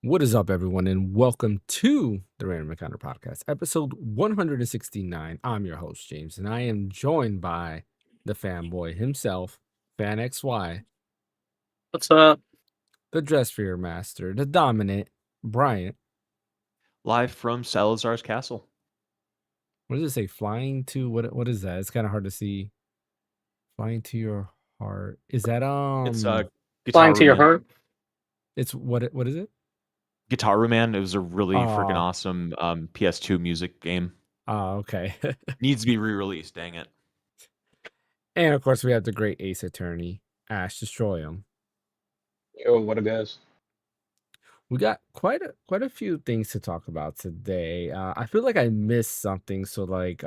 What is up, everyone, and welcome to the Random Encounter Podcast, episode 169. I'm your host, James, and I am joined by the fanboy himself, Phaneckswhy, What's up? the Dress Fear Master, the dominant Bryant. Live from Salazar's castle. What does it say? Flying to what is that? It's kind of hard to see. Flying to your heart. Is that It's Flying Guitar to your Man. heart. It's what is it? Guitar Man. It was a really freaking Oh. awesome PS2 music game. Oh, okay. Needs to be re-released. Dang it. And of course, we have the great Ace Attorney, Ash Destroy him. Yo, what a guess. We got quite a few things to talk about today. I feel like I missed something, so like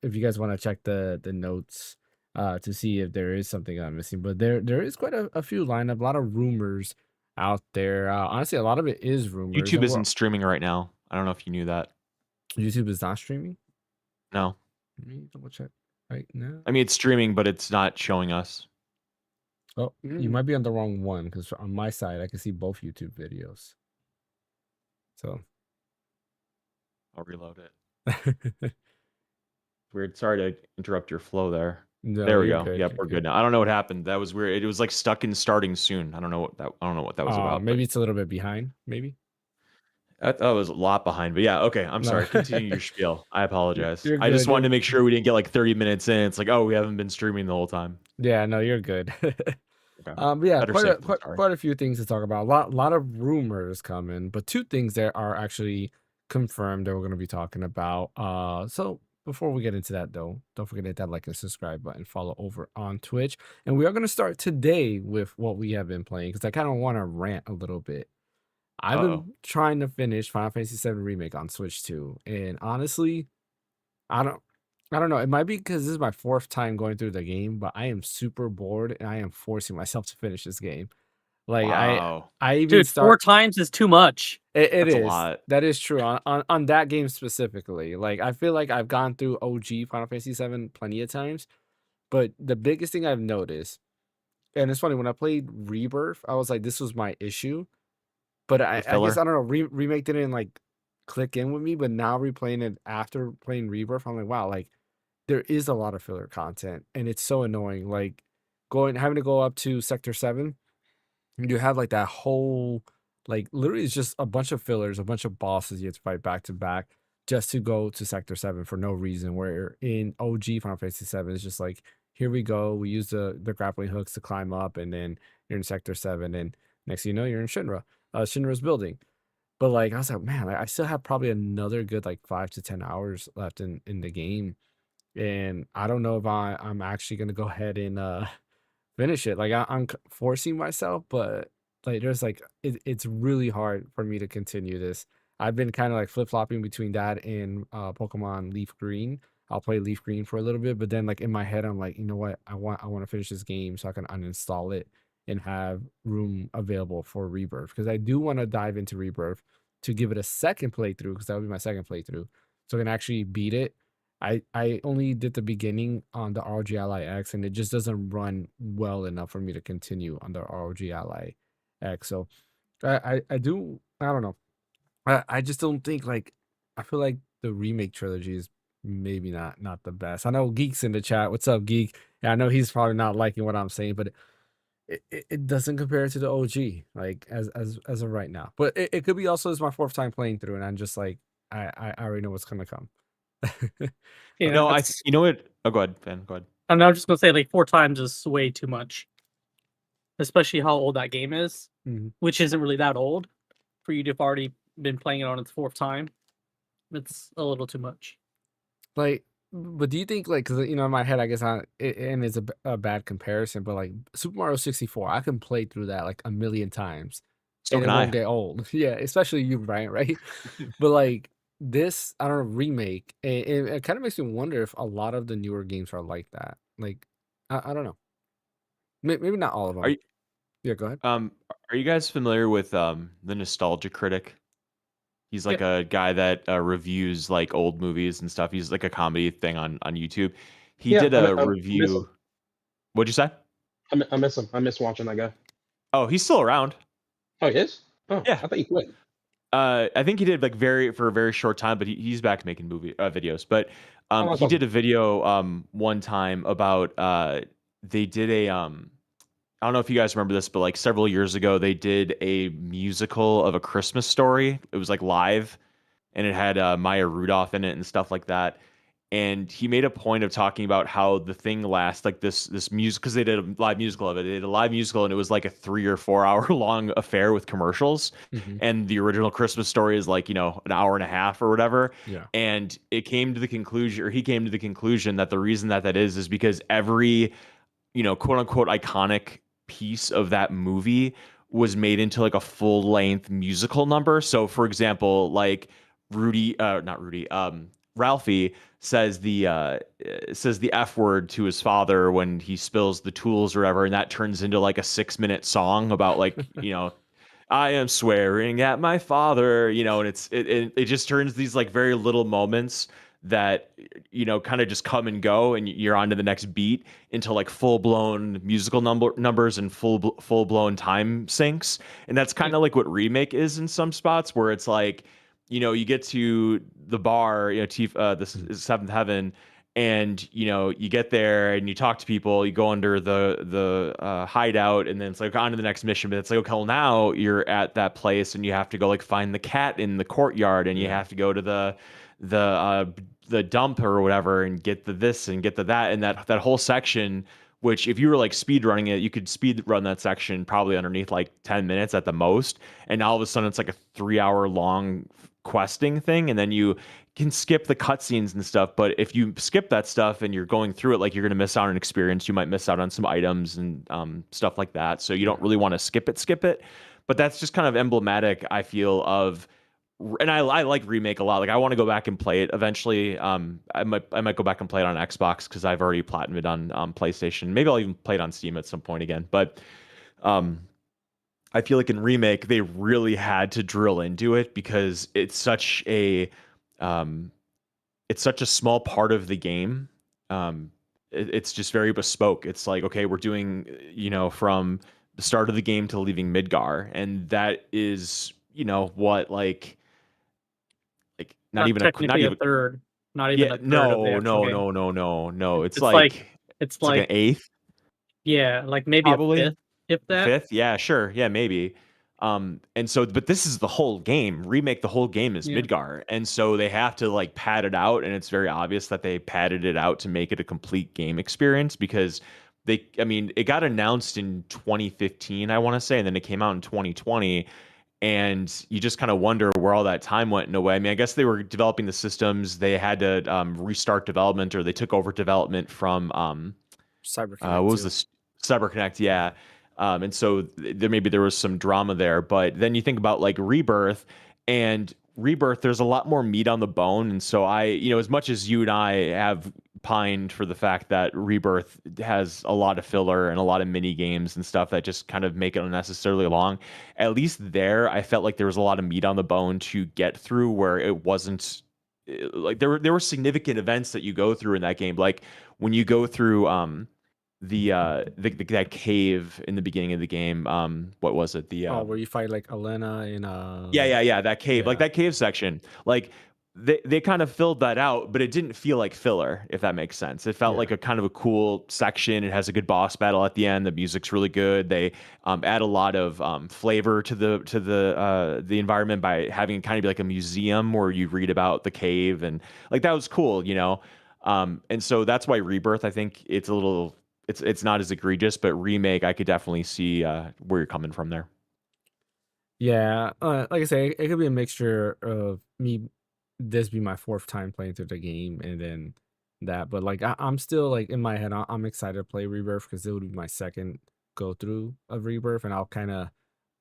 if you guys want to check the notes to see if there is something I'm missing, but there is quite a few lineup, a lot of rumors out there. Honestly, a lot of it is rumors. YouTube and isn't streaming right now. I don't know if you knew that. YouTube is not streaming. No. Let me double check right now. I mean, it's streaming, but it's not showing us. Oh, you might be on the wrong one because on my side I can see both YouTube videos. So I'll reload it. Weird. Sorry to interrupt your flow there. No, there we you're go. good, Yep, you're we're good. good now. I don't know what happened. That was weird. It was like stuck in starting soon. I don't know what that was about. Maybe it's a little bit behind. Maybe. I thought it was a lot behind, but yeah, okay. I'm sorry. Continue your spiel. I apologize. You're I just good, wanted to make sure we didn't get like 30 minutes in. It's like, oh, we haven't been streaming the whole time. Yeah, no, you're good. Okay. But yeah, Better safe than sorry. quite a few things to talk about. A lot of rumors coming, but two things that are actually confirmed that we're going to be talking about. So before we get into that, though, don't forget to hit that like and subscribe button. Follow over on Twitch, and we are going to start today with what we have been playing because I kind of want to rant a little bit. I've been trying to finish Final Fantasy VII Remake on Switch too, and honestly, I don't know. It might be because this is my fourth time going through the game, but I am super bored and I am forcing myself to finish this game. Like Wow. I even Dude, 4 times is too much. It That's is. a lot. That is true on that game specifically. Like I feel like I've gone through OG Final Fantasy VII plenty of times, but the biggest thing I've noticed, and it's funny when I played Rebirth, I was like, this was my issue. But I guess I don't know. Remake didn't like click in with me, but now replaying it after playing Rebirth, I'm like, wow, like there is a lot of filler content, and it's so annoying. Like having to go up to Sector 7, and you have like that whole like literally it's just a bunch of fillers, a bunch of bosses you have to fight back to back just to go to Sector 7 for no reason. Where in OG Final Fantasy 7, it's just like, here we go. We use the grappling hooks to climb up, and then you're in Sector 7, and next thing you know, you're in Shinra's building. But like I was like, man, I still have probably another good like 5 to 10 hours left in the game, and I don't know if I'm actually gonna go ahead and finish it. Like I'm forcing myself, but like there's like it's really hard for me to continue this. I've been kind of like flip-flopping between that and Pokemon Leaf Green. I'll play Leaf Green for a little bit, but then like in my head I'm like, you know what, I want to finish this game so I can uninstall it and have room available for Rebirth, because I do want to dive into Rebirth to give it a second playthrough, because that would be my second playthrough, so I can actually beat it. I only did the beginning on the ROG Ally X, and it just doesn't run well enough for me to continue on the ROG Ally X. So I don't know. I just don't think, like, I feel like the remake trilogy is maybe not the best. I know Geek's in the chat. What's up, Geek? Yeah, I know he's probably not liking what I'm saying, but it doesn't compare to the OG, like as of right now. But it could be also as my fourth time playing through, and I'm just like, I already know what's gonna come. You No, know, you know what? Oh, go ahead, Ben. Go ahead. I'm just gonna say like 4 times is way too much, especially how old that game is, which isn't really that old for you to have already been playing it on its 4th time. It's a little too much. Like, but do you think, like, because in my head, I guess and it's a bad comparison, but like Super Mario 64, I can play through that like a million times, So and it can won't I. get old. Yeah, especially you, Brian, right? But like this, I don't know, remake, it kind of makes me wonder if a lot of the newer games are like that. Like, I don't know. Maybe not all of them. Are you Yeah, go ahead. are you guys familiar with the Nostalgia Critic? He's like a guy that reviews like old movies and stuff. He's like a comedy thing on YouTube. He did a review. What'd you say? I miss him. I miss watching that guy. Oh, he's still around. Oh, he is? Oh, Yeah. I thought you quit. I think he did like for a very short time, but he's back making videos. But Oh, that's he did awesome. a video one time about they did a I don't know if you guys remember this, but like several years ago they did a musical of A Christmas Story. It was like live, and it had Maya Rudolph in it and stuff like that. And he made a point of talking about how the thing lasts like this music, because they did a live musical of it. They did a live musical, and it was like a 3 or 4 hour long affair with commercials. Mhm. And the original Christmas Story is like, an hour and a half or whatever. Yeah. And it came to the conclusion, or he came to the conclusion, that the reason that is because every, quote unquote iconic piece of that movie was made into like a full length musical number. So for example, like not Rudy, Ralphie says the F word to his father when he spills the tools or whatever, and that turns into like a 6-minute song about like, I am swearing at my father, and it just turns these like very little moments that kind of just come and go, and you're on to the next beat, into like full blown musical numbers and full blown time sinks. And that's kind of like what remake is in some spots, where it's like, you get to the bar, this is Seventh Heaven, and you get there and you talk to people, you go under the hideout, and then it's like on to the next mission. But it's like, okay, well, now you're at that place and you have to go like find the cat in the courtyard, and you have to go to the dump or whatever, and get the this and get the that, and that whole section, which if you were like speed running it, you could speed run that section probably underneath like 10 minutes at the most. And now all of a sudden it's like a 3 hour long questing thing, and then you can skip the cutscenes and stuff. But if you skip that stuff and you're going through it, like, you're going to miss out on experience. You might miss out on some items and stuff like that. So you don't really want to skip it. But that's just kind of emblematic, I feel, of, and I like remake a lot. Like, I want to go back and play it eventually. I might go back and play it on Xbox, because I've already platinumed it on PlayStation. Maybe I'll even play it on Steam at some point again. But I feel like in remake they really had to drill into it, because it's such a small part of the game. It's just very bespoke. It's like, okay, we're doing, from the start of the game to leaving Midgar, and that is, what, like not even technically a third, not even a third of the actual game. no. It's like an eighth. Yeah, like maybe Probably. a fifth, if that. Fifth, yeah, sure, yeah, maybe. And so, but this is the whole game. Remake, the whole game is Midgar, and so they have to like pad it out, and it's very obvious that they padded it out to make it a complete game experience, because it got announced in 2015, I want to say, and then it came out in 2020. And you just kind of wonder where all that time went, in a way. I mean, I guess they were developing the systems. They had to restart development, or they took over development from CyberConnect. what was this? CyberConnect, yeah. And so there was some drama there. But then you think about like Rebirth, there's a lot more meat on the bone. And so as much as you and I have pined for the fact that Rebirth has a lot of filler and a lot of mini games and stuff that just kind of make it unnecessarily long, at least there I felt like there was a lot of meat on the bone to get through, where it wasn't like there were significant events that you go through in that game. Like when you go through that cave in the beginning of the game, what was it, where you fight like Elena in yeah, that cave, like that cave section, like they kind of filled that out, but it didn't feel like filler, if that makes sense. It felt like a kind of a cool section. It has a good boss battle at the end. The music's really good. They add a lot of flavor to the environment by having it kind of be like a museum where you read about the cave, and like that was cool, and so that's why Rebirth, I think it's a little, it's not as egregious, but remake, I could definitely see where you're coming from there. Yeah, like I say, it could be a mixture of me, this be my fourth time playing through the game, and then that. But like, I'm still like in my head, I'm excited to play Rebirth, because it would be my second go through of Rebirth, and I'll kind of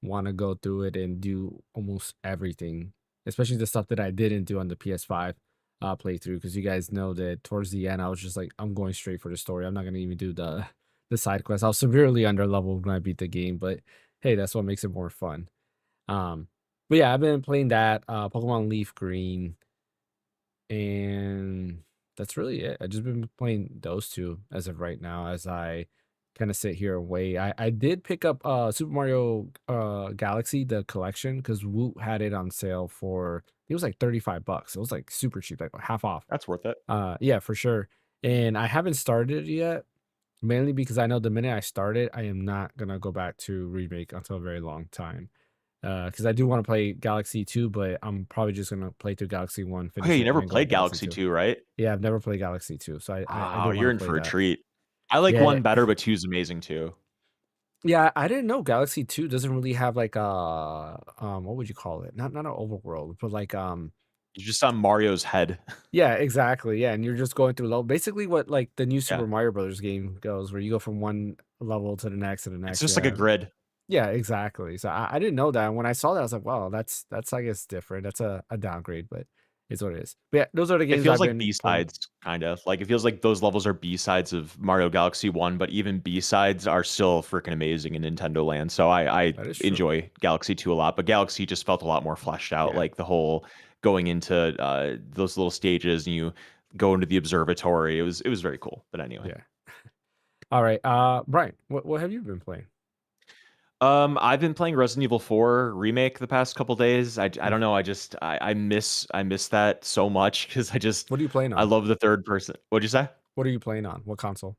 want to go through it and do almost everything, especially the stuff that I didn't do on the PS5 playthrough. Because you guys know that towards the end, I was just like, I'm going straight for the story. I'm not gonna even do the side quests. I was severely under leveled when I beat the game, but hey, that's what makes it more fun. But yeah, I've been playing that Pokemon Leaf Green, and that's really it. I just been playing those two as of right now, as I kind of sit here and wait. I did pick up Super Mario Galaxy the collection because Woot had it on sale for it was like $35. It was like super cheap, like half off. That's worth it. Yeah, for sure. And I haven't started it yet, mainly because I know the minute I start it, I am not gonna go back to remake until a very long time. Because I do want to play Galaxy 2, but I'm probably just gonna play through Galaxy 1, finish Okay, you it, and never then go to played Galaxy 2. 2, right? Yeah, I've never played Galaxy 2, so I Oh, do want you're to in play for a that. treat. I like Yeah, 1 better, but 2 is amazing too. yeah, I didn't know Galaxy 2 doesn't really have like what would you call it? Not an overworld, but like You're just on Mario's head. yeah, exactly. Yeah, and you're just going through level. Basically what like the new Yeah. Super Mario Brothers game goes, where you go from one level to the next and the It's next. just like a grid. Yeah, exactly. So I didn't know that. And when I saw that, I was like, wow, that's I guess different. That's a downgrade, but it's what it is. But yeah, those are the It games feels I've like been playing. B-sides, kind of. Like, it feels like those levels are B-sides of Mario Galaxy 1, but even B-sides are still freaking amazing in Nintendo Land. So I That is true. enjoy Galaxy 2 a lot, but Galaxy just felt a lot more fleshed out. Yeah. Like the whole going into those little stages and you go into the observatory. It was very cool. But anyway. Yeah. All right. Brian, what have you been playing? I've been playing Resident Evil 4 remake the past couple days. I don't know. I miss that so much because What are you playing I on? love the third person. What'd you say? What are you playing on? What console?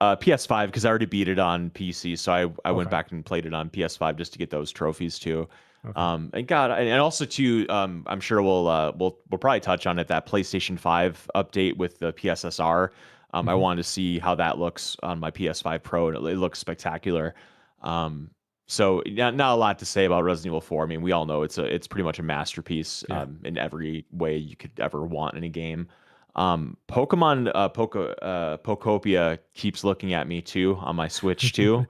PS5 because I already beat it on PC, so I went Okay. back and played it on PS5 just to get those trophies too. Okay. And God, and also too, I'm sure we'll probably touch on it, that PlayStation 5 update with the PSSR. I Mhm. wanted to see how that looks on my PS5 Pro, and it looks spectacular. So not a lot to say about Resident Evil 4. I mean, we all know it's pretty much a masterpiece Yeah. in every way you could ever want in a game. Pokemon Pokopia keeps looking at me too on my Switch too.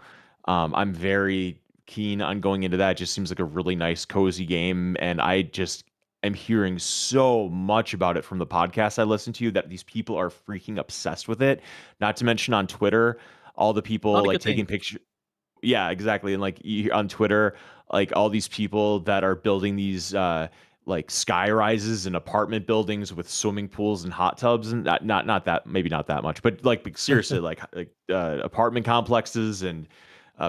I'm very keen on going into that. It just seems like a really nice, cozy game, and I just am hearing so much about it from the podcast I listen to that these people are freaking obsessed with it. Not to mention on Twitter, all the people Not a like good taking thing. pictures. Yeah, exactly. And like on Twitter, like all these people that are building these like sky rises and apartment buildings with swimming pools and hot tubs, and not that, maybe not that much, but like seriously, like apartment complexes and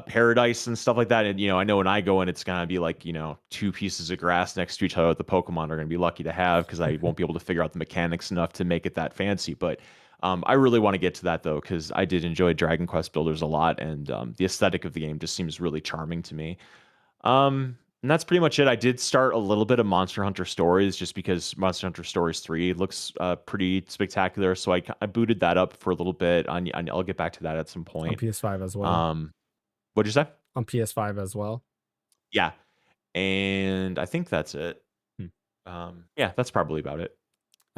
paradise and stuff like that. And I know when I go in, it's gonna be like 2 pieces of grass next to each other that the Pokemon are gonna be lucky to have because I won't be able to figure out the mechanics enough to make it that fancy. But I really want to get to that though, because I did enjoy Dragon Quest Builders a lot, and the aesthetic of the game just seems really charming to me. And that's pretty much it. I did start a little bit of Monster Hunter Stories just because Monster Hunter Stories 3 looks pretty spectacular. So I booted that up for a little bit. I'll get back to that at some On point. PS5 as well. What'd you say? On PS5 as well. Yeah. And I think that's it. Yeah, that's probably about it.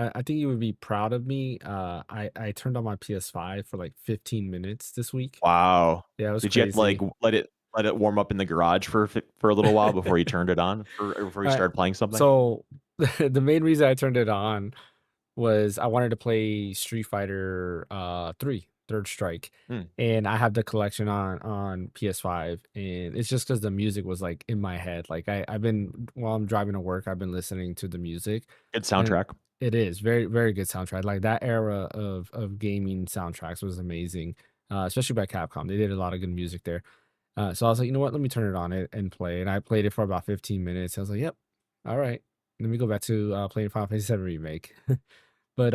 I think you would be proud of me. I turned on my PS5 for like 15 minutes this week. Wow. Yeah, it was Did you have to like crazy. let it warm up in the garage for a little while before you turned it on, or before you Alright, started playing something? so the main reason I turned it on was I wanted to play Street Fighter 3 Third Strike, Hmm. and I have the collection on PS5, and it's just because the music was like in my head. Like I've been while I'm driving to work, I've been listening to the music. Good And soundtrack. it is very, very good soundtrack. Like that era of gaming soundtracks was amazing, especially by Capcom. They did a lot of good music there. So I was like, you know what? Let me turn it on and play. And I played it for about 15 minutes. I was like, yep, all right. Let me go back to playing Final Fantasy VII Remake. But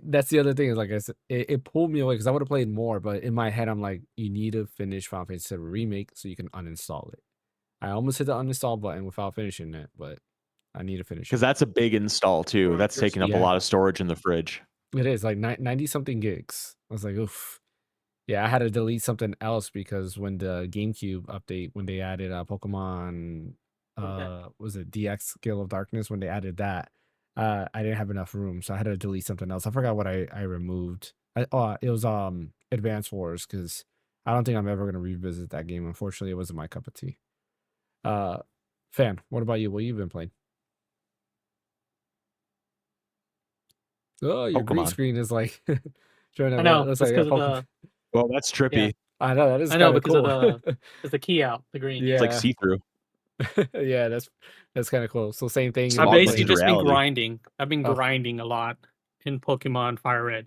that's the other thing is like I said, it pulled me away because I would have played more. But in my head, I'm like, you need to finish Final Fantasy VII Remake so you can uninstall it. I almost hit the uninstall button without finishing it, but I need to finish Because it. that's a big install too. That's taking up a Yeah. lot of storage in the fridge. It is like 90 something gigs. I was like, oof. Yeah, I had to delete something else because when the GameCube update, when they added Pokemon, was it DX Gale of Darkness? When they added that, I didn't have enough room, so I had to delete something else. I forgot what I removed. It was Advance Wars because I don't think I'm ever gonna revisit that game. Unfortunately, it wasn't my cup of tea. Fan, what about you? What you been playing? Oh, your green Pokemon. screen is like showing I up. know. Looks It's like a because of Pokemon. Well, that's trippy. I know that is I know kind of because of cool. it's the key out, the green. It's like Yeah. see-through. Yeah, that's kind of cool. So same thing. It's You've I've been basically augmented playing. just been reality. grinding. I've been Oh, grinding a lot in Pokemon Fire Red.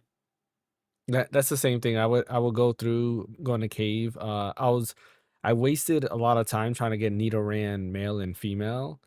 That's the same thing. I would go through going to cave. I wasted a lot of time trying to get Nidoran male and female,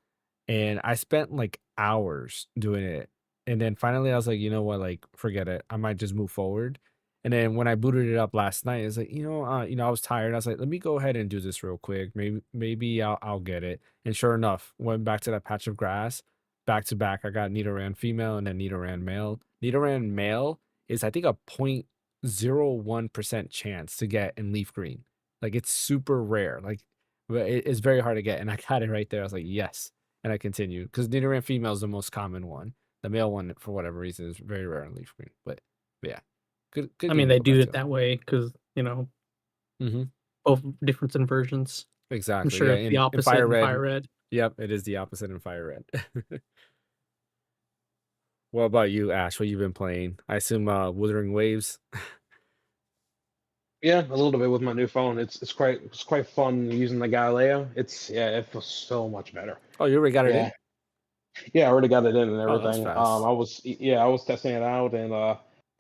and I spent like hours doing it. And then finally I was like, you know what, like forget it. I might just move forward. And then when I booted it up last night, it's like, I was tired. I was like, let me go ahead and do this real quick. Maybe I'll get it. And sure enough, went back to that patch of grass, back to back. I got Nidoran female and then Nidoran male. Nidoran male is I think a 0.01% chance to get in leaf green. Like it's super rare. Like it's very hard to get. And I got it right there. I was like, yes. And I continue because Nidoran female is the most common one. The male one, for whatever reason, is very rare in leaf green. But yeah, good. I game mean, to they go do back it to. that way because Mm-hmm. both difference in versions. I'm Exactly. sure Yeah. it's the In opposite Fire in Red. Fire Red. Yep, it is the opposite in Fire Red. What about you, Ash? What you been playing? I assume Wuthering Waves. Yeah, a little bit with my new phone. It's quite fun using the Galileo. It feels so much better. Oh, you already got it in? Yeah, yeah, I already got it in and Oh, that's everything. fast. I was testing it out, and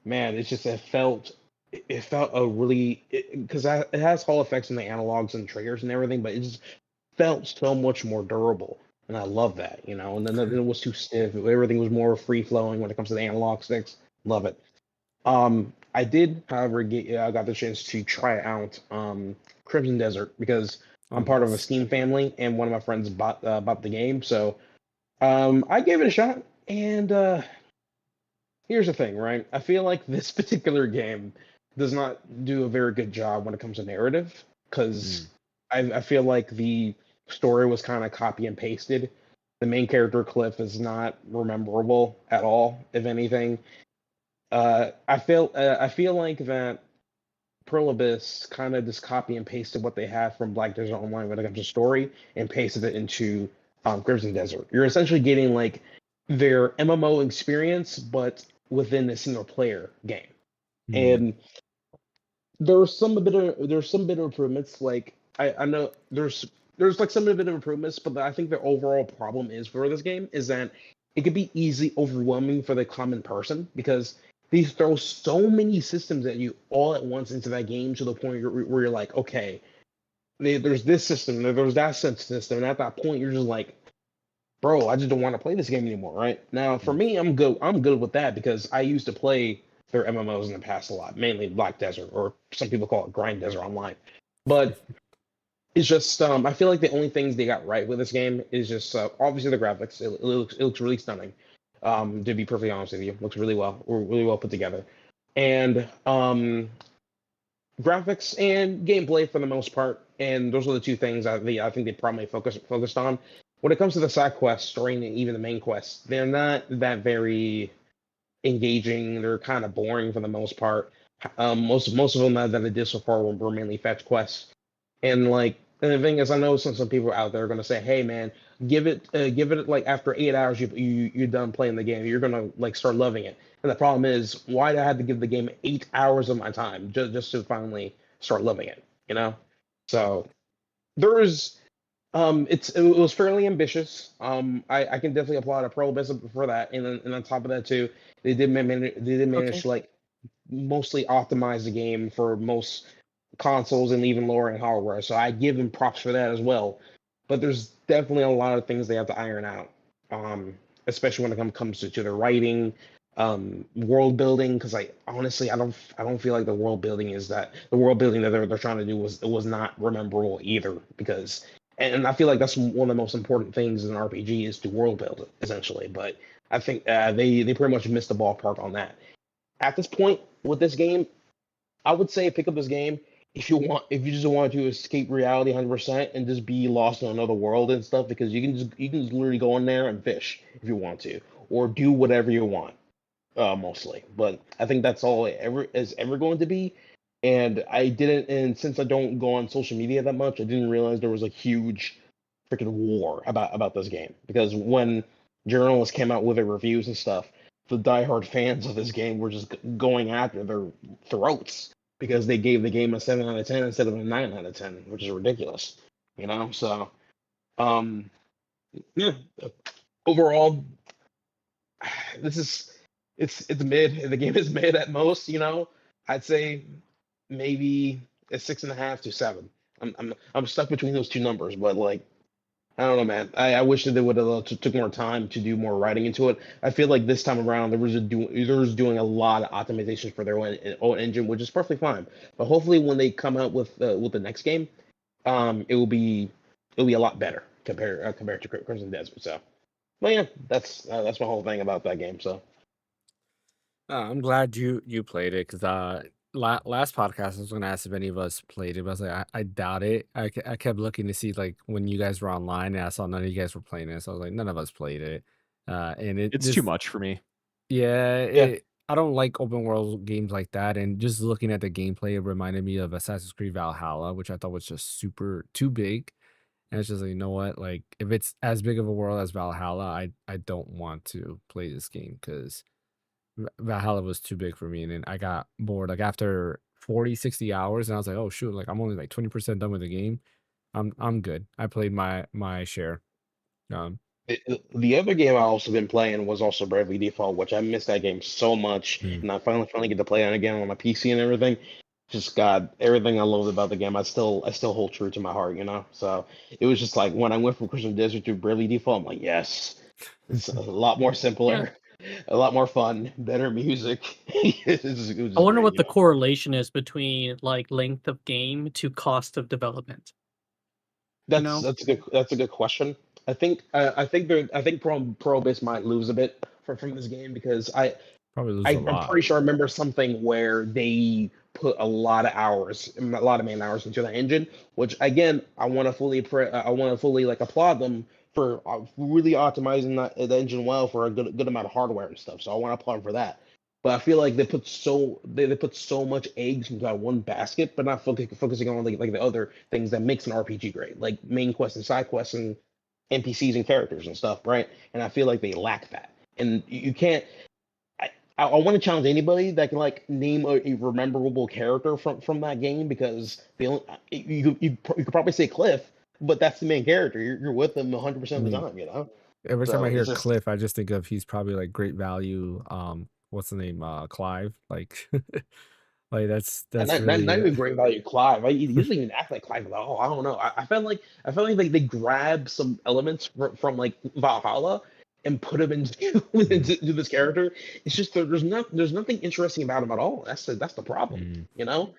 man, it felt a really because it has Hall effects and the analogs and triggers and everything, but it just felt so much more durable, and I love that, you know. And then it was too stiff. Everything was more free flowing when it comes to the analog sticks. Love it. I did, however, I got the chance to try out Crimson Desert because Oh, I'm part of a nice. Steam family, and one of my friends bought the game, so I gave it a shot. And here's the thing, right? I feel like this particular game does not do a very good job when it comes to narrative because I feel like the story was kind of copy and pasted. The main character Cliff is not rememberable at all, if anything. I feel like that Pearl Abyss kind of just copy and pasted what they had from Black Desert Online when it comes to story and pasted it into Crimson Desert. You're essentially getting like their MMO experience, but within a single player game. And there's some bit of improvements. Like I know there's like some bit of improvements, but I think the overall problem is for this game is that it could be easily overwhelming for the common person because they throw so many systems at you all at once into that game to the point where you're like, okay, there's this system, there's that system, and at that point you're just like, bro, I just don't want to play this game anymore, right? Now, for me, I'm good. I'm good with that because I used to play their MMOs in the past a lot, mainly Black Desert, or some people call it Grind Desert Online. But it's just, I feel like the only things they got right with this game is just obviously the graphics. It looks really stunning. To be perfectly honest with you, it looks really well put together, and graphics and gameplay for the most part. And those are the two things I think they probably focused on. When it comes to the side quests, story, and even the main quests, they're not that very engaging. They're kind of boring for the most part. Most of them that I did so far were mainly fetch quests. And like, and the thing is, I know some people out there are gonna say, "Hey, man, give it like after 8 hours, you're done playing the game. You're gonna like start loving it." And the problem is, why do I have to give the game 8 hours of my time just to finally start loving it? You know? So there's it was fairly ambitious. I can definitely applaud a Pro Business for that. And then and on top of that too, they did manage Okay. to like mostly optimize the game for most consoles and even lower end hardware. So I give them props for that as well. But there's definitely a lot of things they have to iron out, especially when it comes to the writing, world building. Because like honestly, I don't feel like the world building that they're trying to do was not rememberable either. Because and I feel like that's one of the most important things in an RPG is to world build essentially. But I think they pretty much missed the ballpark on that. At this point with this game, I would say pick up this game if you just want to escape reality 100% and just be lost in another world and stuff because you can just literally go in there and fish if you want to or do whatever you want mostly. But I think that's all it ever is ever going to be. And I didn't, and since I don't go on social media that much, I didn't realize there was a huge freaking war about this game because when journalists came out with their reviews and stuff, the diehard fans of this game were just going after their throats because they gave the game a 7 out of 10 instead of a 9 out of 10, which is ridiculous, you know. So, um, yeah, overall, this is it's mid. The game is mid at most, you know. I'd say maybe a 6.5 to 7. I'm stuck between those two numbers, but like I don't know, man. I wish that they would have took more time to do more writing into it. I feel like this time around there was doing a lot of optimizations for their own engine, which is perfectly fine. But hopefully, when they come out with the next game, it'll be a lot better compared to Crimson Desert. So, but yeah, that's my whole thing about that game. So. I'm glad you played it because last podcast I was gonna ask if any of us played it, but I was like I doubt it. I kept looking to see like when you guys were online, and I saw none of you guys were playing it, so I was like none of us played it. And it It's too much for me. yeah, Yeah. I don't like open world games like that. And just looking at the gameplay, it reminded me of Assassin's Creed Valhalla, which I thought was just super too big. And it's just like, you know what? Like, if it's as big of a world as Valhalla, I don't want to play this game because Valhalla was too big for me. And then I got bored. Like after 40, 60 hours, and I was like, oh shoot, like I'm only like 20% done with the game. I'm good. I played my share. Um, The other game I also been playing was also Bravely Default, which I missed that game so much, mm, and I finally get to play it again on my PC and everything. Just God, everything I loved about the game, I still hold true to my heart, you know. So it was just like when I went from Christian Desert to Bravely Default, I'm like, yes, it's a lot more Yeah. simpler, a lot more fun, better music. it was I just wonder great, what you the know. correlation is between like length of game to cost of development. You That's know? that's a good question. I think Probus might lose a bit from this game because probably lose a I'm lot. pretty sure I remember something where they put a lot of hours, a lot of man hours into the engine, which again, I want to fully like applaud them for really optimizing the engine well for a good amount of hardware and stuff. So I want to applaud them for that. But I feel like they put so much eggs into that one basket, but not focusing on like the other things that makes an RPG great, like main quests and side quests and NPCs and characters and stuff, right? And I feel like they lack that. And you can't I want to challenge anybody that can like name a rememberable character from that game because the only, you could probably say Cliff, but that's the main character. You're with him 100% of the Mm. time, you know. Every time I So it's hear just Cliff, I just think of he's probably like great value. What's the name? Clive. Like, like and that's not really even great value Clive. He doesn't even act like Clive at all. I don't know. I felt like they grabbed some elements from like Valhalla and put him into, Mm, into this character. It's just there's nothing interesting about him at all. That's the problem, mm, you know.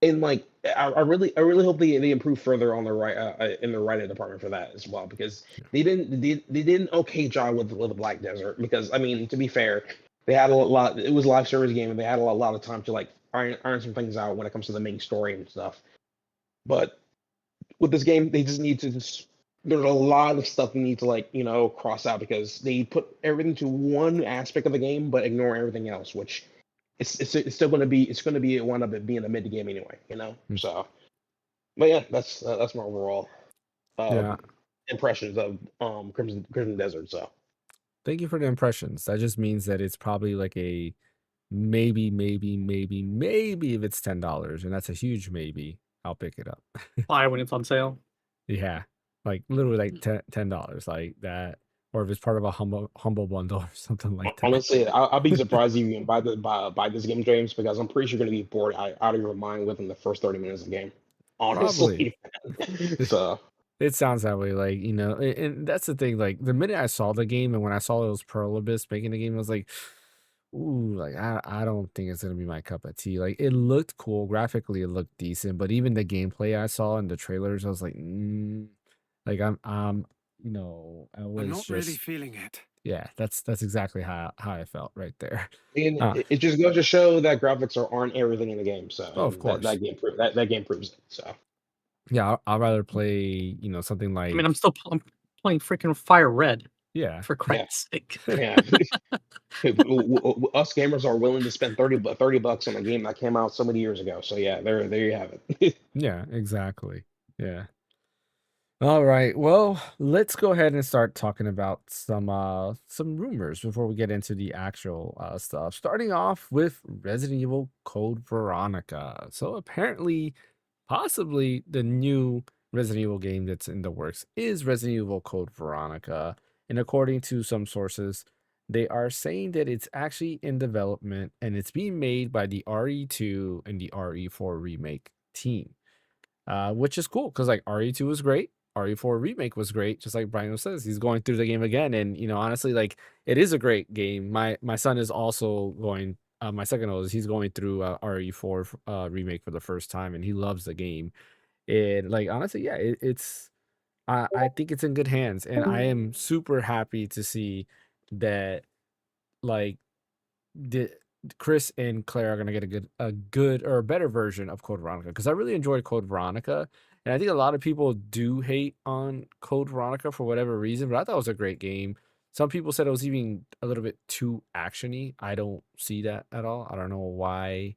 And like I really hope they improve further on the right in the writing department for that as well because yeah. they did an okay job with the Black Desert because I mean to be fair they had a lot it was a live service game and they had a lot of time to like iron some things out when it comes to the main story and stuff. But with this game they just need to just there's a lot of stuff they need to like cross out because they put everything to one aspect of the game but ignore everything else which it's still going to be one of it being a mid game anyway, you know. Mm. So, but yeah, that's my overall Yeah. impressions of Crimson Desert. So, Thank you for the impressions. That just means that it's probably like a maybe if it's $10, and that's a huge maybe. I'll pick it up. Buy when it's on sale. Yeah, like literally like $10 like that, or if it's part of a humble bundle or something like that. honestly, I'll be surprised if you even buy this game, James, because I'm pretty sure you're going to be bored out of your mind within the first 30 minutes of the game. Probably. Honestly, so It sounds that way, like, and that's the thing, like, the minute I saw the game and when I saw it was Pearl Abyss making the game, I was like, ooh, like, I don't think it's gonna be my cup of tea. Like, it looked cool. Graphically, it looked decent, but even the gameplay I saw in the trailers, I was like, like, I I'm was not really just, feeling it. yeah, that's exactly how I felt right there. and Uh, it just goes to show that graphics aren't everything in the game. So, oh, of and that course. that game proves it. So. Yeah, I'd rather play, something I mean, like, I'm playing freaking Fire Red yeah, for Yeah, Christ's sake. yeah. Us gamers are willing to spend 30 bucks on a game that came out so many years ago. So yeah, there you have it. yeah, exactly. Yeah. All right. Well, let's go ahead and start talking about some rumors before we get into the actual stuff. Starting off with Resident Evil Code Veronica. So apparently, possibly the new Resident Evil game that's in the works is Resident Evil Code Veronica. And according to some sources, they are saying that it's actually in development and it's being made by the RE2 and the RE4 remake team, which is cool because like RE2 was great. RE4 remake was great, just like Brian says. He's going through the game again, and honestly, like it is a great game. My son is also going. My second oldest, he's going through RE4 remake for the first time, and he loves the game. And like honestly, yeah, it's I think it's in good hands, and I am super happy to see that like the Chris and Claire are gonna get a good or a better version of Code Veronica because I really enjoyed Code Veronica, and I think a lot of people do hate on Code Veronica for whatever reason, but I thought it was a great game. Some people said it was even a little bit too actiony. I don't see that at all. I don't know why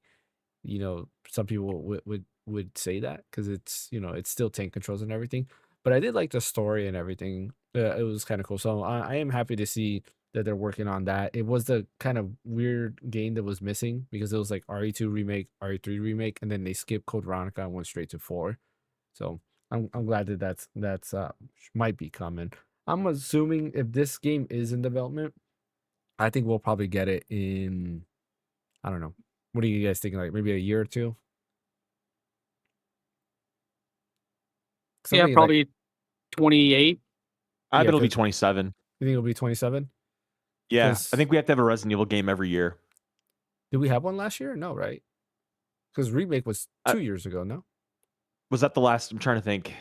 some people would say that because it's still tank controls and everything. But I did like the story and everything. It was kind of cool. So I am happy to see that they're working on that. It was the kind of weird game that was missing because it was like RE2 remake, RE3 remake, and then they skipped Code Veronica and went straight to 4. So I'm glad that that's might be coming. I'm assuming if this game is in development, I think we'll probably get it in, I don't know. What are you guys thinking? Like maybe a year or two? Yeah, Something like, probably 28. I bet yeah, it'll be 'cause 27. you think it'll be 27? Yeah, I 'Cause think we have to have a Resident Evil game every year. did we have one last year? No, right? Because remake was 2 years ago, no? Was that the last? I'm trying to think.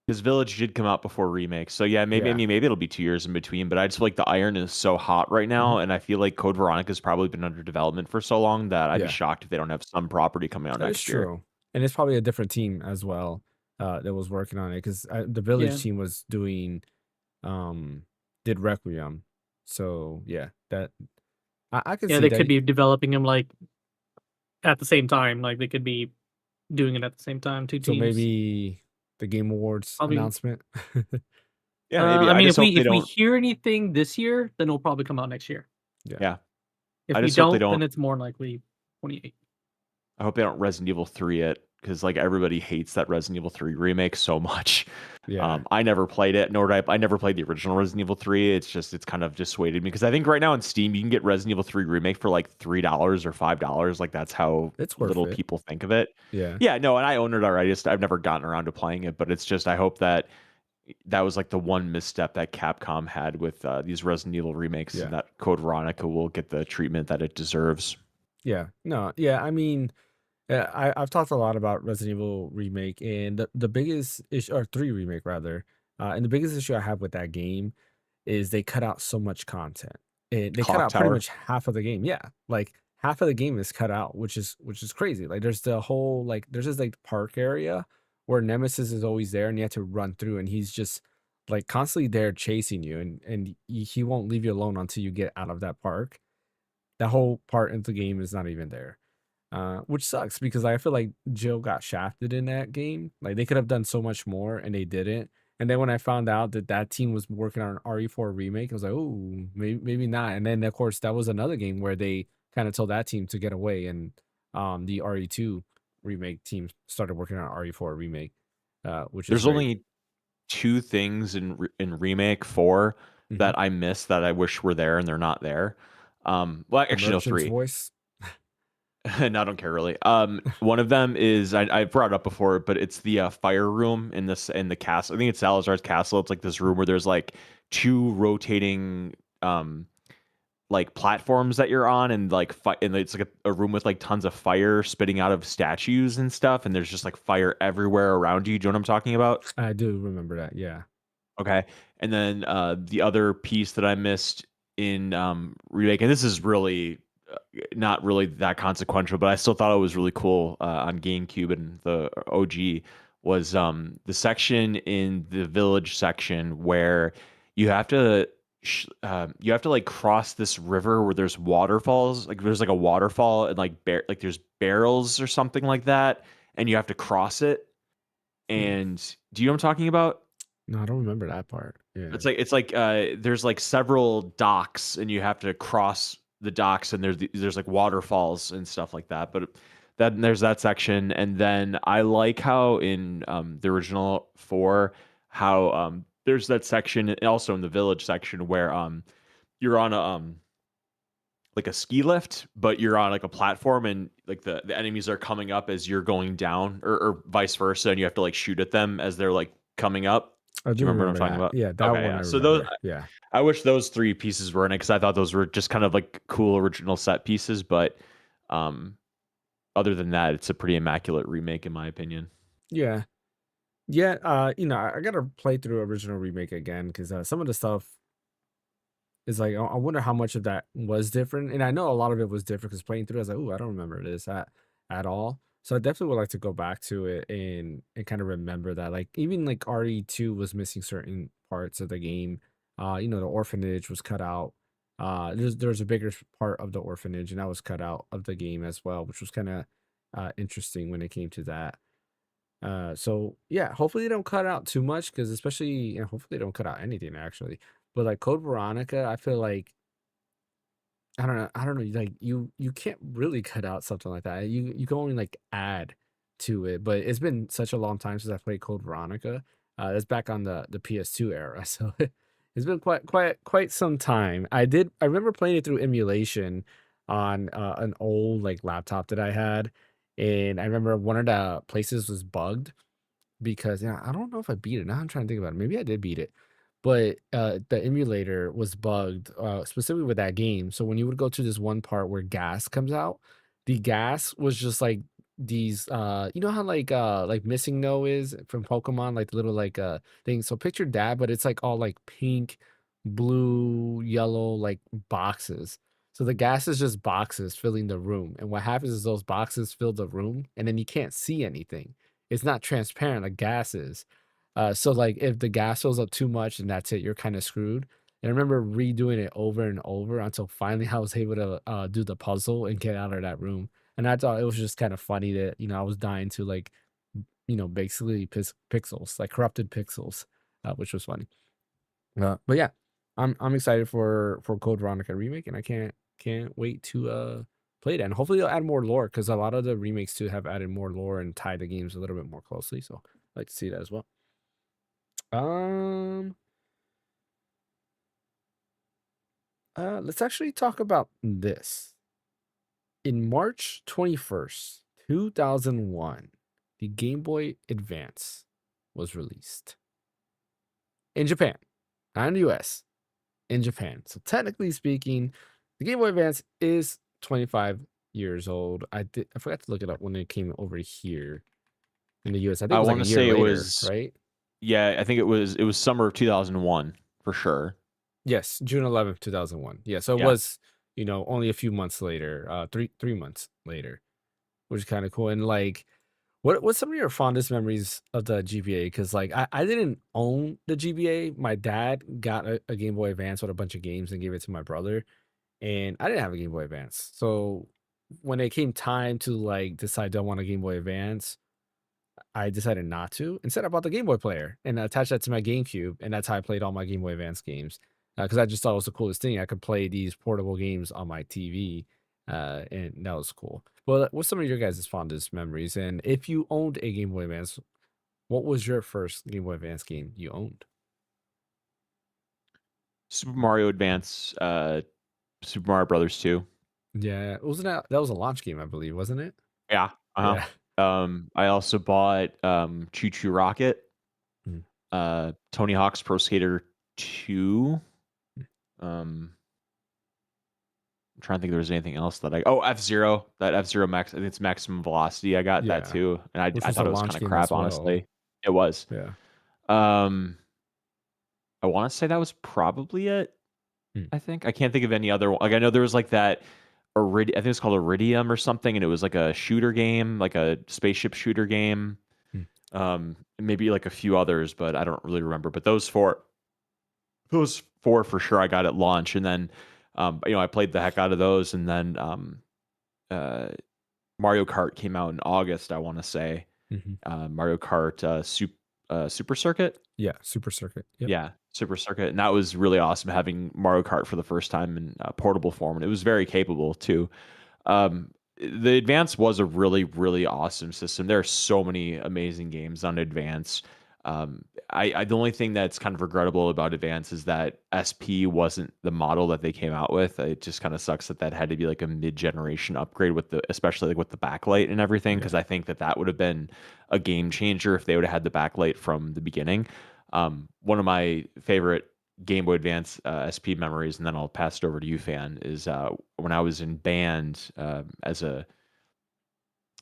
Because Village did come out before remake, so yeah, maybe I Yeah. mean maybe it'll be 2 years in between. But I just feel like the iron is so hot right now, and I feel like Code Veronica's probably been under development for so long that I'd be Yeah. shocked if they don't have some property coming out That is next year. true. And it's probably a different team as well that was working on it because the Village Yeah. team was doing did Requiem. So yeah, that I can Yeah, see they that. could be developing them like at the same time. Like they could be doing it at the same time. Two So teams. maybe the Game Awards Probably. announcement. Yeah, maybe. I mean, just hope they if we don't. hear anything this year, then it'll probably come out next year. Yeah, If I we just hope they don't, then don't. it's more likely 28. I hope they don't Resident Evil 3 it because like everybody hates that Resident Evil 3 remake so much. Yeah. I never played it, nor did I never played the original Resident Evil 3. It's kind of dissuaded me because I think right now on Steam you can get Resident Evil 3 remake for like $3 or $5. Like that's how It's worth little it. people think of it. Yeah. Yeah, no, and I own it already. I've never gotten around to playing it, but it's just I hope that was like the one misstep that Capcom had with these Resident Evil remakes, Yeah. and that Code Veronica will get the treatment that it deserves. Yeah. No, yeah, I mean, I've talked a lot about Resident Evil remake, and the biggest issue, or 3 remake rather, and the biggest issue I have with that game is they cut out so much content. They cut Clock out pretty Tower. much half of the game. Yeah, like half of the game is cut out, which is crazy. Like there's the whole there's this like park area where Nemesis is always there, and you have to run through, and he's just like constantly there chasing you, and he won't leave you alone until you get out of that park. That whole part of the game is not even there. Which sucks because I feel like Jill got shafted in that game. Like they could have done so much more and they didn't. And then when I found out that that team was working on an RE4 remake, I was like, oh, maybe not. And then of course that was another game where they kind of told that team to get away, and the RE2 remake team started working on RE4 remake, which is There's great. only 2 things in remake 4 that I miss that I wish were there and they're not there. Well, actually no, 3. Voice. No, I don't care really. One of them is I brought it up before, but it's the fire room in the castle. I think it's Salazar's castle. It's like this room where there's like 2 rotating like platforms that you're on, and like and it's like a room with like tons of fire spitting out of statues and stuff, and there's just like fire everywhere around you. Do you know what I'm talking about? I do remember that. Yeah. Okay. And then the other piece that I missed in remake, and this is really not really that consequential, but I still thought it was really cool on GameCube and the OG, was the section in the village section where you have to like cross this river where there's waterfalls. Like there's like a waterfall and like there's barrels or something like that, and you have to cross it. And do you know what I'm talking about? No, I don't remember that part. Yeah. It's like there's like several docks, and you have to cross the docks, and there's like waterfalls and stuff like that. But there's that section, and then I like how in the original 4, how there's that section, and also in the village section where you're on a like a ski lift, but you're on like a platform, and like the enemies are coming up as you're going down, or vice versa, and you have to like shoot at them as they're like coming up. I Do you do remember what I'm remember talking that. about? Yeah, that Okay, one yeah. I So those, remember. Yeah. I wish those 3 pieces were in it, because I thought those were just kind of like cool original set pieces. But other than that, it's a pretty immaculate remake in my opinion. Yeah. Yeah, I gotta play through original remake again because some of the stuff is like I wonder how much of that was different, and I know a lot of it was different because playing through, I was like, "Ooh, I don't remember this at all." So I definitely would like to go back to it and kind of remember that. Like even like RE2 was missing certain parts of the game. The orphanage was cut out. There's a bigger part of the orphanage, and that was cut out of the game as well, which was kind of interesting when it came to that. So yeah, hopefully they don't cut out too much because especially hopefully they don't cut out anything actually. But like Code Veronica, I feel like I don't know, like you can't really cut out something like that. You can only like add to it. But it's been such a long time since I played Code Veronica. That's back on the PS2 era, so it's been quite some time. I remember playing it through emulation on an old like laptop that I had, and I remember one of the places was bugged because I don't know if I beat it. Now I'm trying to think about it. Maybe I did beat it, but the emulator was bugged, specifically with that game. So when you would go to this one part where gas comes out, the gas was just like these. You know how like missing no is from Pokemon, like the little like thing. So picture that, but it's like all like pink, blue, yellow, like boxes. So the gas is just boxes filling the room, and what happens is those boxes fill the room, and then you can't see anything. It's not transparent like gas is. So like if the gas fills up too much and that's it, you're kind of screwed. And I remember redoing it over and over until finally I was able to do the puzzle and get out of that room. And I thought it was just kind of funny that I was dying to like basically pixels, like corrupted pixels, which was funny. But yeah, I'm excited for Code Veronica remake, and I can't wait to play that. And hopefully they'll add more lore because a lot of the remakes too have added more lore and tied the games a little bit more closely. So I'd like to see that as well. Let's actually talk about this. In March 21st, 2001, the Game Boy Advance was released in Japan, not in the US, in Japan. So technically speaking, the Game Boy Advance is 25 years old. I forgot to look it up when it came over here in the US. I think I it was like want a to year say it later, was, right? yeah, I think it was summer of 2001 for sure. Yes, June 11th, 2001. Yeah, so it Yeah. was, only a few months later, three months later, which is kind of cool. And like, what's some of your fondest memories of the GBA? Because like I didn't own the GBA. My dad got a Game Boy Advance with a bunch of games and gave it to my brother, and I didn't have a Game Boy Advance. So when it came time to like decide do I want a Game Boy Advance, I decided not to. Instead, I bought the Game Boy player and attached that to my GameCube, and that's how I played all my Game Boy Advance games. Because I just thought it was the coolest thing. I could play these portable games on my TV, and that was cool. Well, what's some of your guys' fondest memories? And if you owned a Game Boy Advance, what was your first Game Boy Advance game you owned? Super Mario Advance, Super Mario Brothers 2. Yeah, wasn't that was a launch game, I believe, wasn't it? Yeah. Uh-huh. Yeah. I also bought Choo Choo Rocket, Mm. Tony Hawk's Pro Skater 2. I'm trying to think if there was anything else that F-Zero, that F-Zero Max, I think it's Maximum Velocity. I got that Yeah. too, and Which I was a thought it was launch kind of game crap, as well. honestly. It was. Yeah. I want to say that was probably it. Mm. I think I can't think of any other one. Like I know there was like that I think it's called Iridium or something, and it was like a shooter game, like a spaceship shooter game. Maybe like a few others, but I don't really remember. But those four for sure I got at launch, and then I played the heck out of those, and then Mario Kart came out in August, I want to say. Mario Kart Super Circuit. Yeah, Super Circuit. Yep. Yeah, Super Circuit, and that was really awesome having Mario Kart for the first time in portable form, and it was very capable too. The Advance was a really, really awesome system. There are so many amazing games on Advance. The only thing that's kind of regrettable about Advance is that SP wasn't the model that they came out with. It just kind of sucks that had to be like a mid-generation upgrade with especially like with the backlight and everything, because I think that would have been a game changer if they would have had the backlight from the beginning. One of my favorite Game Boy Advance SP memories, and then I'll pass it over to you, Fan, is when I was in band as a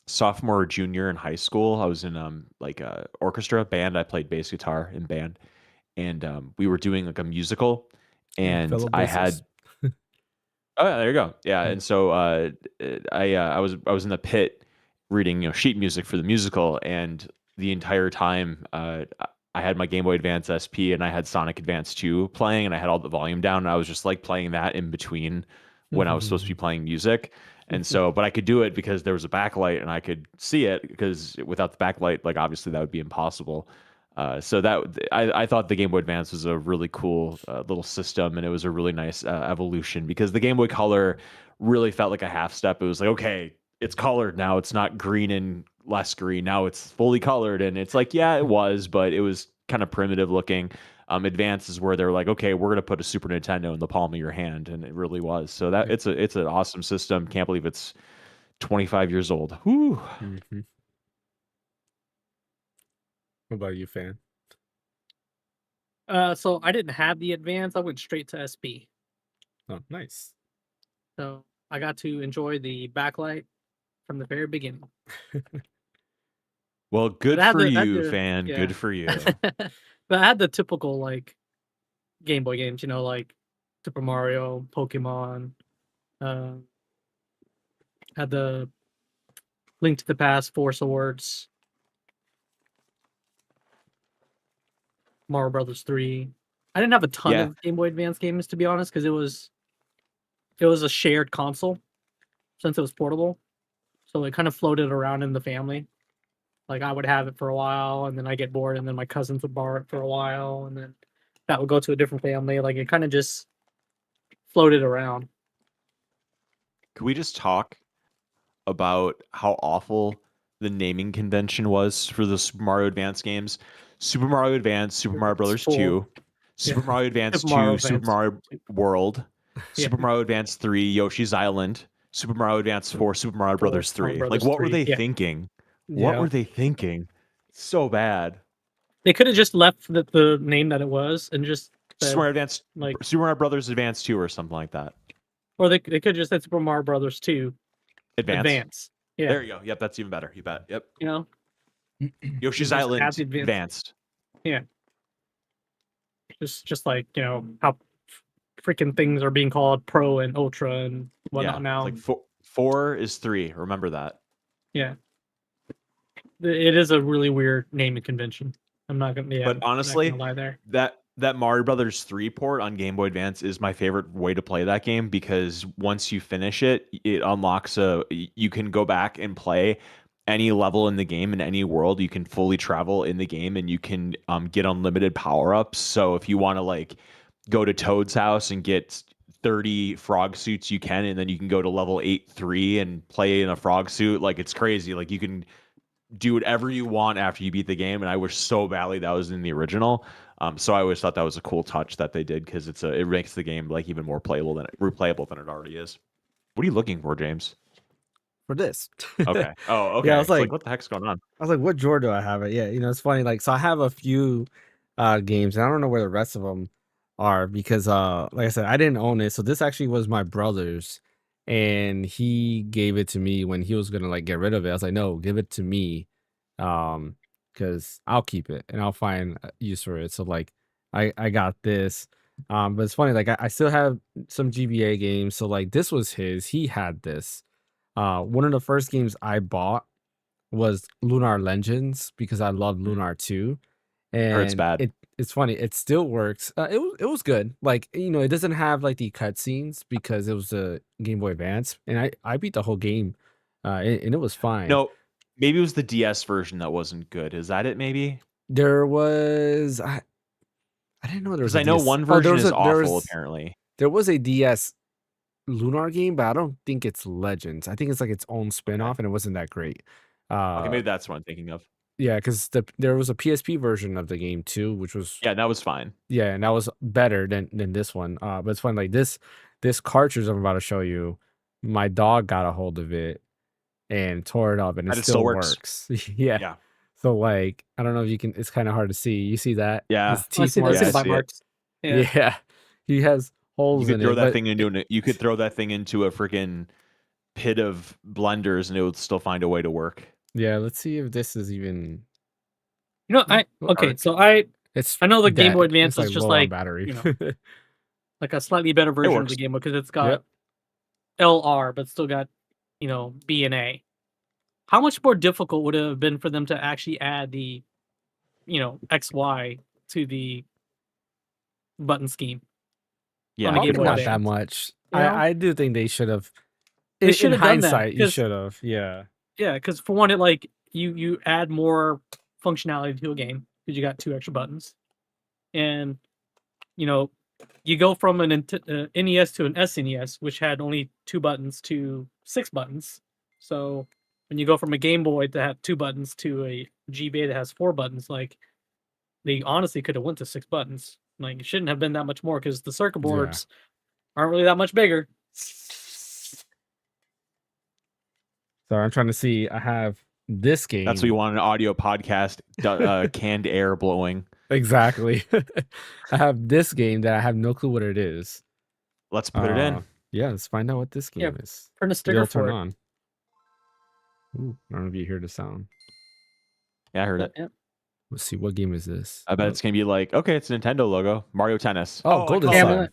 sophomore or junior in high school. I was in like a orchestra band. I played bass guitar in band, and we were doing like a musical, and I had oh yeah, there you go. Yeah, and so I was in the pit reading sheet music for the musical, and the entire time I had my Game Boy Advance SP and I had Sonic Advance 2 playing, and I had all the volume down, and I was just like playing that in between when I was supposed to be playing music. And so, but I could do it because there was a backlight and I could see it, because without the backlight, like obviously that would be impossible. So I thought the Game Boy Advance was a really cool little system, and it was a really nice evolution, because the Game Boy Color really felt like a half step. It was like, okay, it's colored now. It's not green and less green. Now it's fully colored, and it's like, yeah, it was, but it was kind of primitive looking. Advance is where they're like, okay, we're gonna put a Super Nintendo in the palm of your hand, and it really was. So that it's an awesome system. Can't believe it's 25 years old. Whew. What about you, Fan? So I didn't have the Advance. I went straight to SP. Oh, nice. So I got to enjoy the backlight from the very beginning. Well, good for you, Fan. Yeah. Good for you. But I had the typical like Game Boy games, like Super Mario, Pokemon. Had the Link to the Past, Force Awards, Mario Brothers 3. I didn't have a ton of Game Boy Advance games, to be honest, because it was a shared console since it was portable. So it kind of floated around in the family. Like I would have it for a while, and then I get bored, and then my cousins would borrow it for a while, and then that would go to a different family. Like it kind of just floated around. Could we just talk about how awful the naming convention was for the Super Mario Advance games? Super Mario Advance, Super Mario Brothers 2, Super Mario Advance 2, Super Mario World, Super Mario Advance 3, Yoshi's Island, Super Mario Advance 4, Super Mario Brothers 3. Like, what were they thinking? What were they thinking? So bad. They could have just left the name that it was and just said, Super Mario Advance, like Super Mario Brothers Advance 2 or something like that. Or they could have just said Super Mario Brothers 2 Advance. Yeah. There you go. Yep, that's even better. You bet. Yep. Yoshi's Island Advanced. Yeah. Just like, how freaking things are being called Pro and Ultra and whatnot now. Like 4 is 3. Remember that. Yeah. It is a really weird naming convention. I'm not gonna. Yeah, but honestly, lie there. That Mario Brothers 3 port on Game Boy Advance is my favorite way to play that game, because once you finish it, it unlocks you can go back and play any level in the game in any world. You can fully travel in the game, and you can get unlimited power-ups. So if you want to like go to Toad's house and get 30 frog suits, you can, and then you can go to level 8-3 and play in a frog suit. Like, it's crazy. Like, you can do whatever you want after you beat the game, and I wish so badly that was in the original. So I always thought that was a cool touch that they did, because it makes the game like even more replayable than it already is. What are you looking for, James? For this. Okay. Oh, okay. Yeah, I was like, what the heck's going on? I was like, what drawer do I have it? Yeah, it's funny. Like, so I have a few games, and I don't know where the rest of them are, because like I said, I didn't own it. So this actually was my brother's, and he gave it to me when he was gonna like get rid of it. I was like, no, give it to me, because I'll keep it and I'll find use for it. So like, I got this. But it's funny, like I still have some GBA games. So like, this was his. He had this. One of the first games I bought was Lunar Legends, because I love Lunar 2. And it's bad. It's funny, it still works. It was good. Like, it doesn't have like the cutscenes because it was a Game Boy Advance, and I beat the whole game, and it was fine. No, maybe it was the DS version that wasn't good. Is that it? Maybe there was. I didn't know there was. Because I know one version is awful. Apparently, there was a DS Lunar game, but I don't think it's Legends. I think it's like its own spin-off, and it wasn't that great. Okay, maybe that's what I'm thinking of. Yeah, because there was a PSP version of the game too, which was Yeah, that was fine. Yeah, and that was better than this one. But it's fun. Like this cartridge I'm about to show you, my dog got a hold of it and tore it up, and it But it still still works. works. Yeah. Yeah. So like, I don't know if you can. It's kind of hard to see. You see that? Yeah. His I teeth see marks. the Yeah, I bite see it. marks. Yeah. Yeah. He has holes You could in throw it, that but thing into you could throw that thing into a freaking pit of blenders, and it would still find a way to work. yeah. Let's see if this is even. You know, okay, so I know the Game Boy Advance is just low on like battery. like a slightly better version of the works. Game Boy because it's got LR, but still got B and A. How much more difficult would it have been for them to actually add the XY to the button scheme? Yeah, On the Game Boy not Advance. that much. You know? I do think they should have. They should In have done that, hindsight, you 'cause- should have. Yeah. Yeah, because for one, it like you add more functionality to a game because you got 2 extra buttons, and you go from an NES to an SNES, which had only 2 buttons to 6 buttons. So when you go from a Game Boy to have 2 buttons to a GBA that has 4 buttons, like they honestly could have went to 6 buttons. Like it shouldn't have been that much more because the circuit boards aren't really that much bigger. So I'm trying to see. I have this game. That's what you want in an audio podcast. Canned air blowing. Exactly. I have this game that I have no clue what it is. Let's put it in. Yeah, let's find out what this game is. Print a sticker for it. on. Ooh, I don't know if you hear the sound. Yeah, I heard it. Yeah. Let's see, what game is this? I bet it's gonna be like, okay, it's a Nintendo logo, Mario Tennis. Oh, Golden Yeah, Sun. but-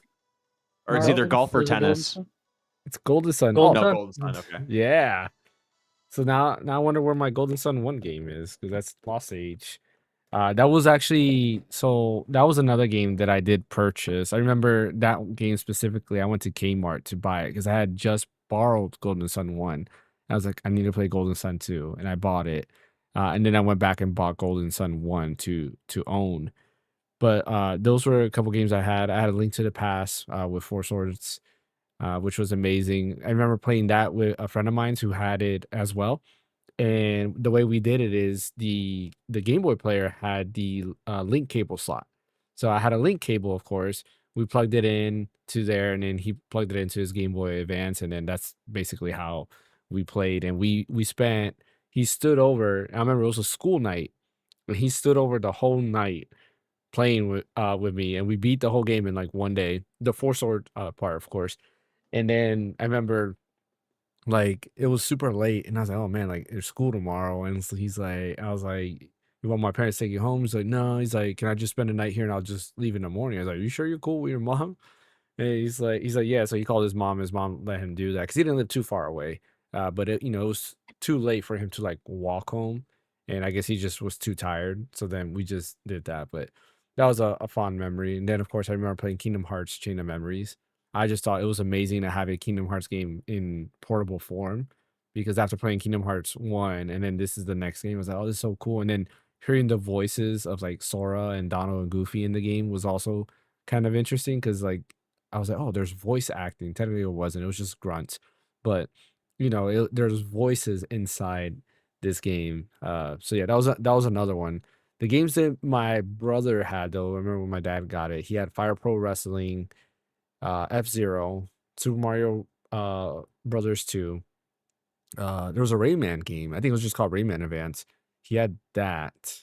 Or it's either golf or Is it Golden tennis. Sun? It's Golden Sun. Golden Oh, No, Sun? Golden Sun. Okay. yeah. So now I wonder where my Golden Sun 1 game is, because that's Lost Age. That was another game that I did purchase. I remember that game specifically. I went to Kmart to buy it because I had just borrowed Golden Sun 1. I was like, I need to play Golden Sun 2, and I bought it. And then I went back and bought Golden Sun 1 to own. But those were a couple games I had. I had a Link to the Past with Four Swords, which was amazing. I remember playing that with a friend of mine who had it as well. And the way we did it is the Game Boy player had the link cable slot. So I had a link cable, of course. We plugged it in to there, and then he plugged it into his Game Boy Advance, and then that's basically how we played. And he stood over. I remember it was a school night, and he stood over the whole night playing with me, and we beat the whole game in like one day. The Four Sword part, of course. And then I remember, like, it was super late, and I was like, oh man, like there's school tomorrow. And so I was like, you want my parents to take you home? He's like, no. He's like, can I just spend the night here and I'll just leave in the morning? I was like, you sure you're cool with your mom? And he's like, yeah. So he called his mom. His mom let him do that because he didn't live too far away. But it was too late for him to like walk home, and I guess he just was too tired. So then we just did that. But that was a fond memory. And then of course I remember playing Kingdom Hearts Chain of Memories. I just thought it was amazing to have a Kingdom Hearts game in portable form, because after playing Kingdom Hearts 1 and then this is the next game, I was like, oh, this is so cool. And then hearing the voices of like Sora and Donald and Goofy in the game was also kind of interesting, because like I was like, oh, there's voice acting. Technically it wasn't, it was just grunts. But there's voices inside this game. So yeah, that was another one. The games that my brother had, though, I remember when my dad got it, he had Fire Pro Wrestling, F-Zero, Super Mario Brothers 2. There was a Rayman game. I think it was just called Rayman Advance. He had that.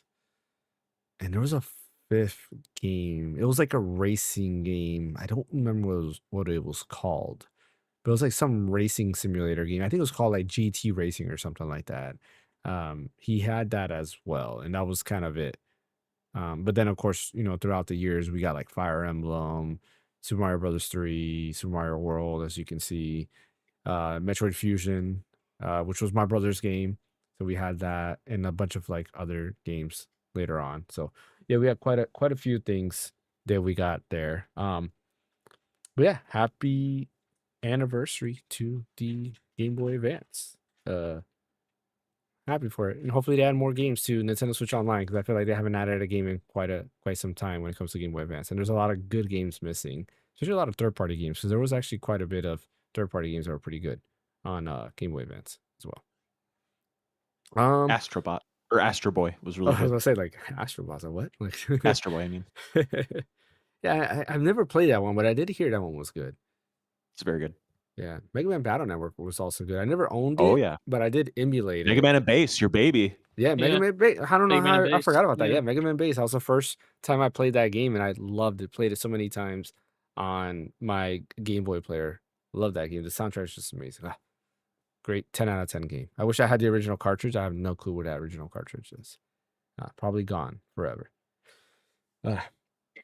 And there was a fifth game. It was like a racing game. I don't remember what it was called. But it was like some racing simulator game. I think it was called like GT Racing or something like that. He had that as well, and that was kind of it. But then of course, throughout the years we got like Fire Emblem, Super Mario Brothers 3, Super Mario World, as you can see, Metroid Fusion, which was my brother's game. So we had that, and a bunch of like other games later on. So yeah, we had quite a few things that we got there. But yeah, happy anniversary to the Game Boy Advance. Happy for it, and hopefully they add more games to Nintendo Switch Online, because I feel like they haven't added a game in quite some time when it comes to Game Boy Advance, and there's a lot of good games missing, especially a lot of third-party games, because there was actually quite a bit of third-party games that were pretty good on Game Boy Advance as well. Astrobot. Or Astro Boy was Oh, really I was good. gonna say like Astro Boy. What? Like Astro Boy, I mean, yeah, I've never played that one, but I did hear that one was good. it's very good. Yeah, Mega Man Battle Network was also good. I never owned Oh it, yeah, but I did emulate Mega it. Man and Bass, your baby. Yeah, Mega Yeah. Man Base. I don't know Mega Man how and I forgot Bass, about that. yeah. Yeah, Mega Man Base. That was the first time I played that game, and I loved it. Played it so many times on my Game Boy player. Love that game. The soundtrack is just amazing. Ah, great 10 out of 10 game. I wish I had the original cartridge. I have no clue where that original cartridge is. Probably gone forever.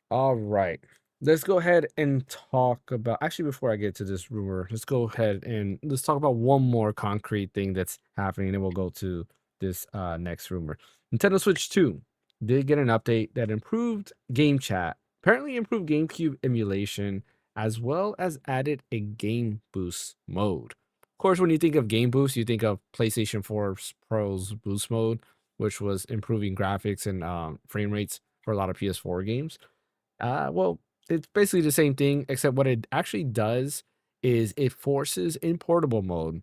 All right. Let's go ahead and talk about, actually, before I get to this rumor, let's go ahead and let's talk about one more concrete thing that's happening, and then we'll go to this next rumor. Nintendo Switch 2 did get an update that improved game chat, apparently improved GameCube emulation, as well as added a Game Boost mode. Of course, when you think of Game Boost, you think of PlayStation 4 Pro's Boost mode, which was improving graphics and frame rates for a lot of PS4 games. Well, it's basically the same thing, except what it actually does is it forces in portable mode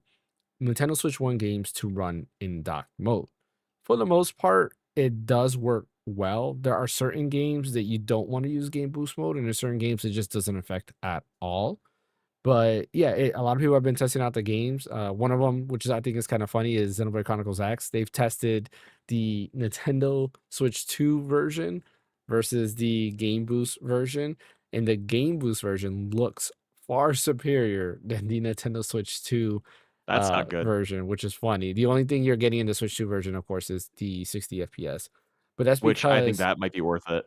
Nintendo Switch 1 games to run in dock mode. For the most part, it does work well. There are certain games that you don't want to use Game Boost mode, and there's certain games it just doesn't affect at all. But yeah, a lot of people have been testing out the games. One of them, which is I think is kind of funny, is Xenoblade Chronicles X. They've tested the Nintendo Switch 2 version versus the Game Boost version, and the Game Boost version looks far superior than the Nintendo Switch 2 That's not good. version, which is funny. The only thing you're getting in the Switch 2 version, of course, is the 60 FPS. But that's Which I think because that might be worth it.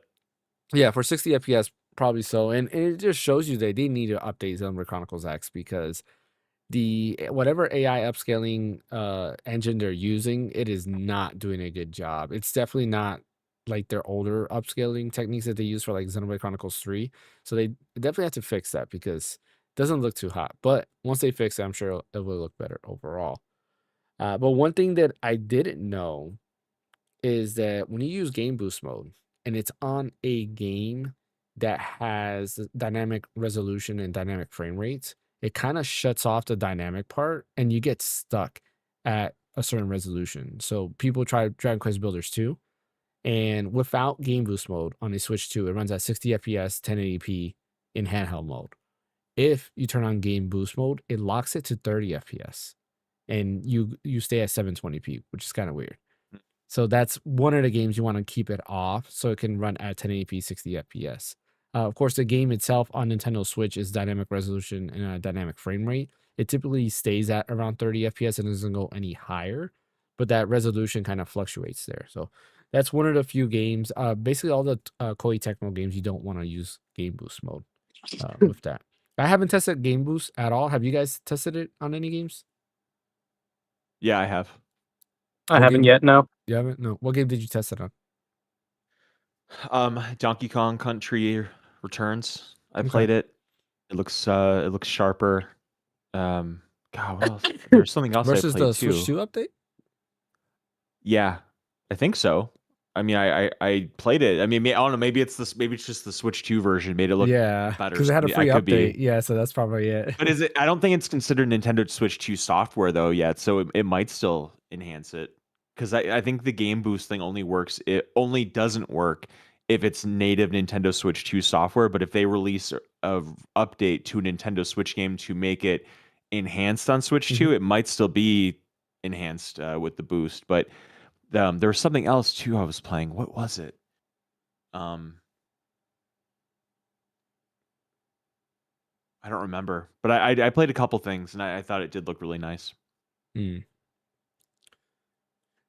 yeah, for 60 FPS, probably so. And it just shows you that they need to update Xenoblade Chronicles X because the whatever AI upscaling engine they're using, it is not doing a good job. It's definitely not like their older upscaling techniques that they use for like Xenoblade Chronicles 3. So they definitely have to fix that because it doesn't look too hot. But once they fix it, I'm sure it will look better overall. But one thing that I didn't know is that when you use Game Boost mode and it's on a game that has dynamic resolution and dynamic frame rates, it kind of shuts off the dynamic part and you get stuck at a certain resolution. So people try Dragon Quest Builders 2, and without Game Boost mode on a Switch 2, it runs at 60 FPS, 1080p in handheld mode. If you turn on Game Boost mode, it locks it to 30 FPS and you stay at 720p, which is kind of weird. So that's one of the games you want to keep it off so it can run at 1080p 60 FPS. Of course, the game itself on Nintendo Switch is dynamic resolution and a dynamic frame rate. It typically stays at around 30 FPS and doesn't go any higher, but that resolution kind of fluctuates there. So that's one of the few games. Basically, all the Koei Tecmo games, you don't want to use Game Boost mode with that. I haven't tested Game Boost at all. Have you guys tested it on any games? Yeah, I have. I haven't yet, no. You haven't? No. What game did you test it on? Donkey Kong Country Returns. I Okay. played it. It looks sharper. God, what else? There's something else I Versus played the too. Switch 2 update? Yeah, I think so. I mean, I played it. I mean, I don't know. Maybe it's just the Switch 2 version made it look Yeah, better. because it had a free I could update. be. Yeah, so that's probably it. But is it? I don't think it's considered Nintendo Switch 2 software though yet, so it might still enhance it. Because I think the Game Boost thing only works. It only doesn't work if it's native Nintendo Switch 2 software. But if they release a update to a Nintendo Switch game to make it enhanced on Switch 2, it might still be enhanced with the boost. But there was something else too I was playing. What was it? I don't remember, but I played a couple things and I thought it did look really nice.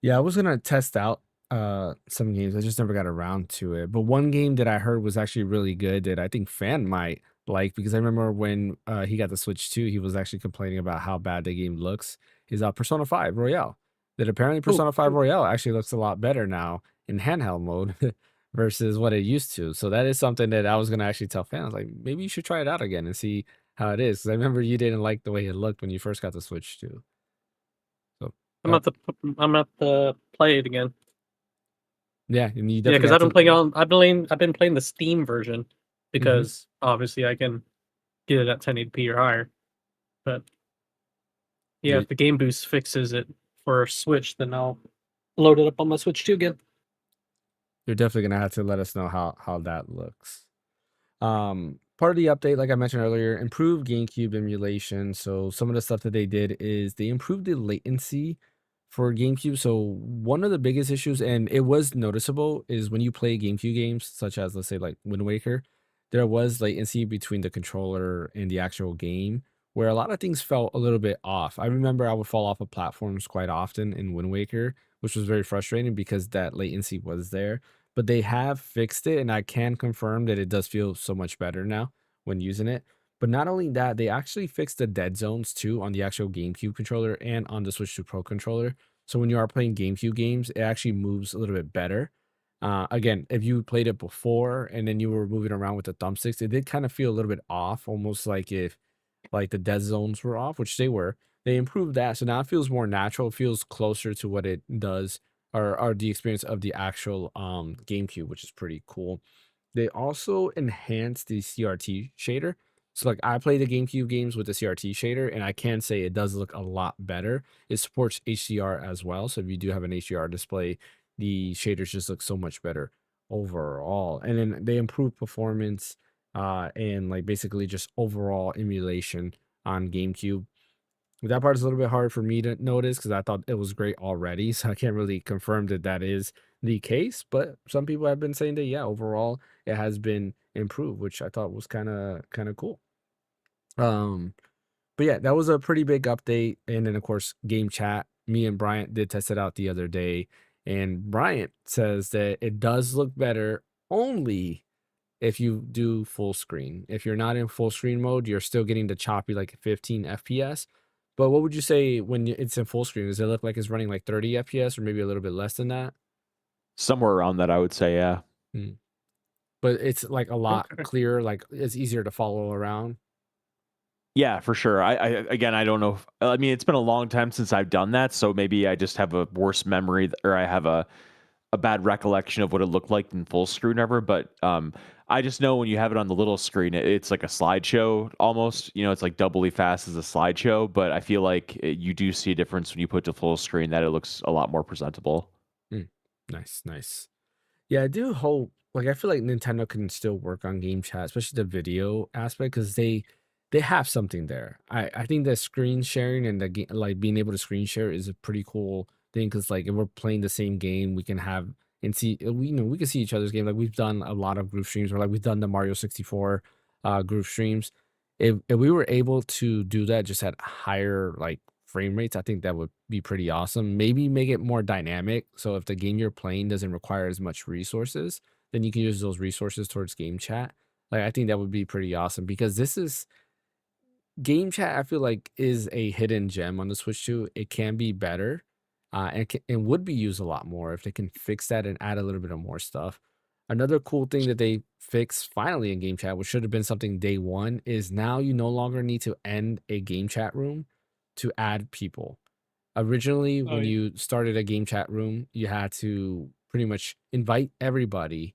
Yeah, I was gonna test out some games. I just never got around to it. But one game that I heard was actually really good that I think Fan might like, because I remember when he got the Switch 2, he was actually complaining about how bad the game looks. Is Persona 5 Royale. That apparently Persona 5 Royale actually looks a lot better now in handheld mode versus what it used to. So that is something that I was gonna actually tell fans, like, maybe you should try it out again and see how it is. Because I remember you didn't like the way it looked when you first got the Switch 2. So I'm at the play it again. yeah, and you Yeah, definitely because have I've been playing the Steam version because obviously I can get it at 1080p or higher. But yeah, Yeah. if the Game Boost fixes it for Switch, then I'll load it up on my Switch 2 again. You're definitely gonna have to let us know how that looks. Part of the update, like I mentioned earlier, improved GameCube emulation. So some of the stuff that they did is they improved the latency for GameCube. So one of the biggest issues, and it was noticeable, is when you play GameCube games, such as let's say like Wind Waker, there was latency between the controller and the actual game, where a lot of things felt a little bit off. I remember I would fall off of platforms quite often in Wind Waker, which was very frustrating because that latency was there. But they have fixed it, and I can confirm that it does feel so much better now when using it. But not only that, they actually fixed the dead zones too on the actual GameCube controller and on the Switch 2 Pro controller. So when you are playing GameCube games, it actually moves a little bit better. Again, if you played it before and then you were moving around with the thumbsticks, it did kind of feel a little bit off, almost like if like the dead zones were off, which they were. They improved that, so now it feels more natural. It feels closer to what it does or the experience of the actual GameCube, which is pretty cool. They also enhanced the CRT shader. So like I play the GameCube games with the CRT shader, and I can say it does look a lot better. It supports HDR as well. So if you do have an HDR display, the shaders just look so much better overall. And then they improve performance and like basically just overall emulation on GameCube. That part is a little bit hard for me to notice because I thought it was great already. So I can't really confirm that that is the case. But some people have been saying that, yeah, overall it has been improved, which I thought was kind of cool. But yeah, that was a pretty big update. And then of course, Game Chat. Me and Bryant did test it out the other day. And Bryant says that it does look better only if you do full screen. If you're not in full screen mode, you're still getting the choppy like 15 FPS. But what would you say when it's in full screen? Does it look like it's running like 30 FPS or maybe a little bit less than that? Somewhere around that, I would say, yeah. But it's like a lot clearer, like it's easier to follow around. Yeah, for sure. I again, I don't know. I mean, it's been a long time since I've done that, so maybe I just have a worse memory, or I have a bad recollection of what it looked like in full screen ever. But I just know when you have it on the little screen, it's like a slideshow almost. You know, it's like doubly fast as a slideshow. But I feel like you do see a difference when you put to full screen, that it looks a lot more presentable. Nice. Yeah, I do hope. Like, I feel like Nintendo can still work on Game Chat, especially the video aspect, because they have something there. I think that screen sharing and like being able to screen share is a pretty cool thing. Because like if we're playing the same game, we can have and see we can see each other's game. Like we've done a lot of group streams, or like we've done the Mario 64 group streams. If we were able to do that just at higher like frame rates, I think that would be pretty awesome. Maybe make it more dynamic. So if the game you're playing doesn't require as much resources, then you can use those resources towards game chat. Like I think that would be pretty awesome because this is game chat. I feel like is a hidden gem on the Switch 2. It can be better, and would be used a lot more if they can fix that and add a little bit of more stuff. Another cool thing that they fixed finally in game chat, which should have been something day one, is now you no longer need to end a game chat room to add people. Originally, when you started a game chat room, you had to pretty much invite everybody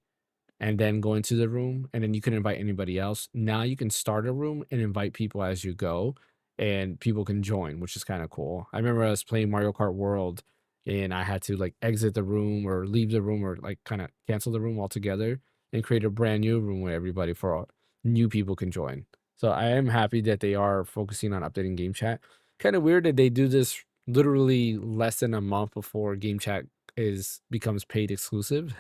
and then go into the room, and then you can invite anybody else. Now you can start a room and invite people as you go, and people can join, which is kind of cool. I remember I was playing Mario Kart World, and I had to like exit the room or leave the room or like kind of cancel the room altogether and create a brand new room where everybody for all new people can join. So I am happy that they are focusing on updating game chat. Kind of weird that they do this literally less than a month before game chat becomes paid exclusive.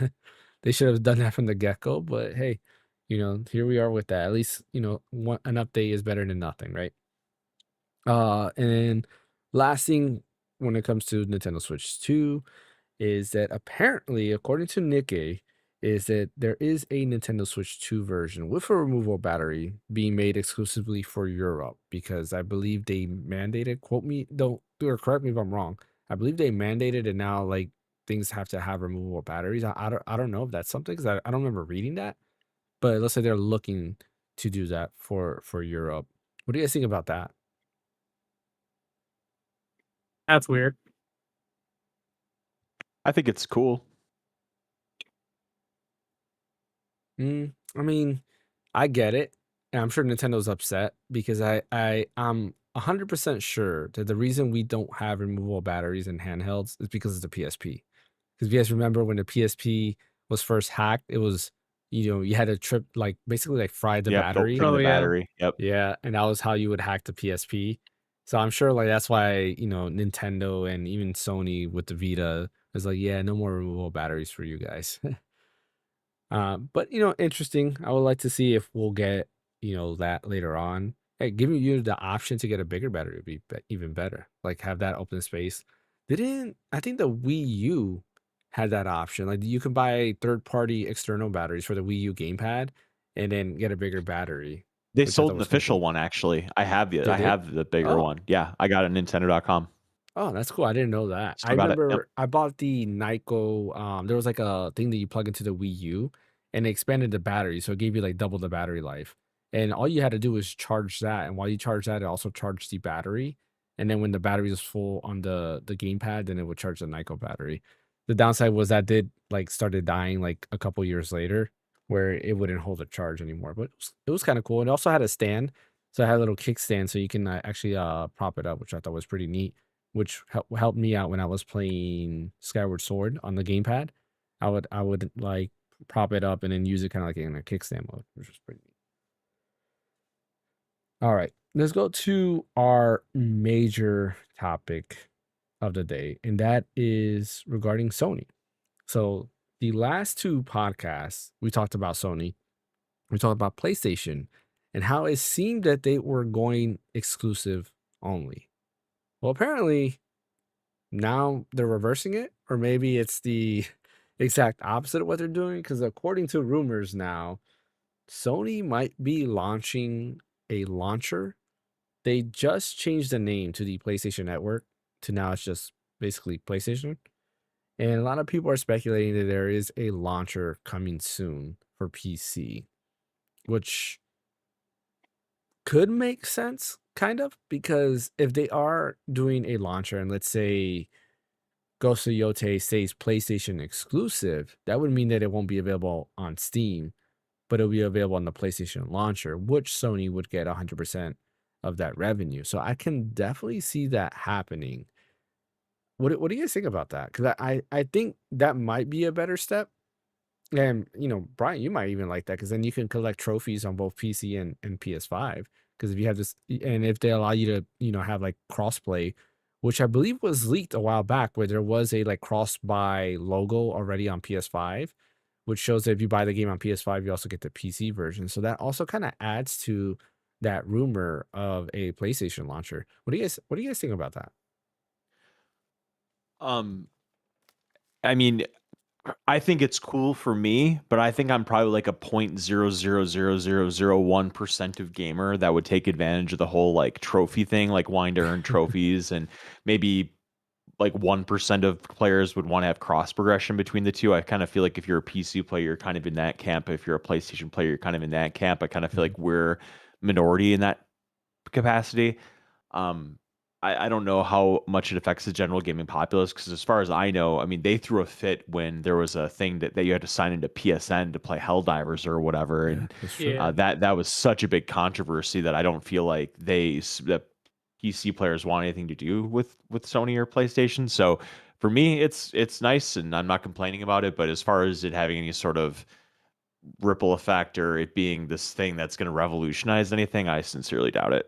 They should have done that from the get-go, but hey, here we are with that. At least, an update is better than nothing, right? And last thing when it comes to Nintendo Switch 2 is that apparently, according to Nikkei, is that there is a Nintendo Switch 2 version with a removable battery being made exclusively for Europe because I believe they mandated, quote me, don't or correct me if I'm wrong. I believe they mandated and now like things have to have removable batteries. I don't know if that's something because I don't remember reading that, but let's say they're looking to do that for Europe. What do you guys think about that? That's weird. I think it's cool. I mean, I get it. And I'm sure Nintendo's upset because I'm 100% sure that the reason we don't have removable batteries in handhelds is because of the PSP. Because if you guys remember when the PSP was first hacked, it was, you had to trip, like, basically, like, fry the battery. Filtering the yeah. battery. Yep. Yeah, and that was how you would hack the PSP. So I'm sure, like, that's why, Nintendo and even Sony with the Vita is like, yeah, no more removable batteries for you guys. But interesting. I would like to see if we'll get that later on. Hey, giving you the option to get a bigger battery would be even better. Like have that open space. I think the Wii U had that option. Like you can buy third-party external batteries for the Wii U gamepad and then get a bigger battery. They which I sold thought an was kinda official cool. one actually. I have They did? the bigger Oh. one. Yeah, I got it on Nintendo.com. Oh, that's cool. I didn't know that. I Still got it. Yep. remember I bought the Nyko. There was like a thing that you plug into the Wii U, and it expanded the battery, so it gave you like double the battery life. And all you had to do was charge that, and while you charge that, it also charged the battery. And then when the battery was full on the gamepad, then it would charge the Nyko battery. The downside was that did like started dying like a couple years later, where it wouldn't hold a charge anymore. But it was kind of cool. It also had a stand, so it had a little kickstand, so you can actually prop it up, which I thought was pretty neat, which helped me out when I was playing Skyward Sword on the gamepad. I would like prop it up and then use it kind of like in a kickstand mode, which was pretty neat. All right, let's go to our major topic of the day, and that is regarding Sony. So the last two podcasts we talked about Sony, we talked about PlayStation, and how it seemed that they were going exclusive only. Well, apparently now they're reversing it, or maybe it's the exact opposite of what they're doing. Because according to rumors now, Sony might be launching a launcher. They just changed the name to the PlayStation Network to now it's just basically PlayStation. And a lot of people are speculating that there is a launcher coming soon for PC, which could make sense, kind of, because if they are doing a launcher and let's say Ghost of Yote stays PlayStation exclusive, that would mean that it won't be available on Steam, but it'll be available on the PlayStation launcher, which Sony would get 100% of that revenue. So I can definitely see that happening. What do you guys think about that? Because I think that might be a better step. And Brian, you might even like that because then you can collect trophies on both PC and PS5. Because if you have this, and if they allow you to have like crossplay, which I believe was leaked a while back, where there was a like cross buy logo already on PS5, which shows that if you buy the game on PS5, you also get the PC version. So that also kind of adds to that rumor of a PlayStation launcher. What do you guys think about that? I mean, I think it's cool for me, but I think I'm probably like a 0.000001% of gamer that would take advantage of the whole like trophy thing, like wanting to earn trophies, and maybe like 1% of players would want to have cross progression between the two. I kind of feel like if you're a PC player, you're kind of in that camp. If you're a PlayStation player, you're kind of in that camp. I kind of feel like we're minority in that capacity. I don't know how much it affects the general gaming populace because, as far as I know, I mean, they threw a fit when there was a thing that you had to sign into PSN to play Helldivers or whatever, and That's true. Yeah. that was such a big controversy that I don't feel like that PC players want anything to do with Sony or PlayStation. So for me, it's nice, and I'm not complaining about it. But as far as it having any sort of ripple effect or it being this thing that's going to revolutionize anything, I sincerely doubt it.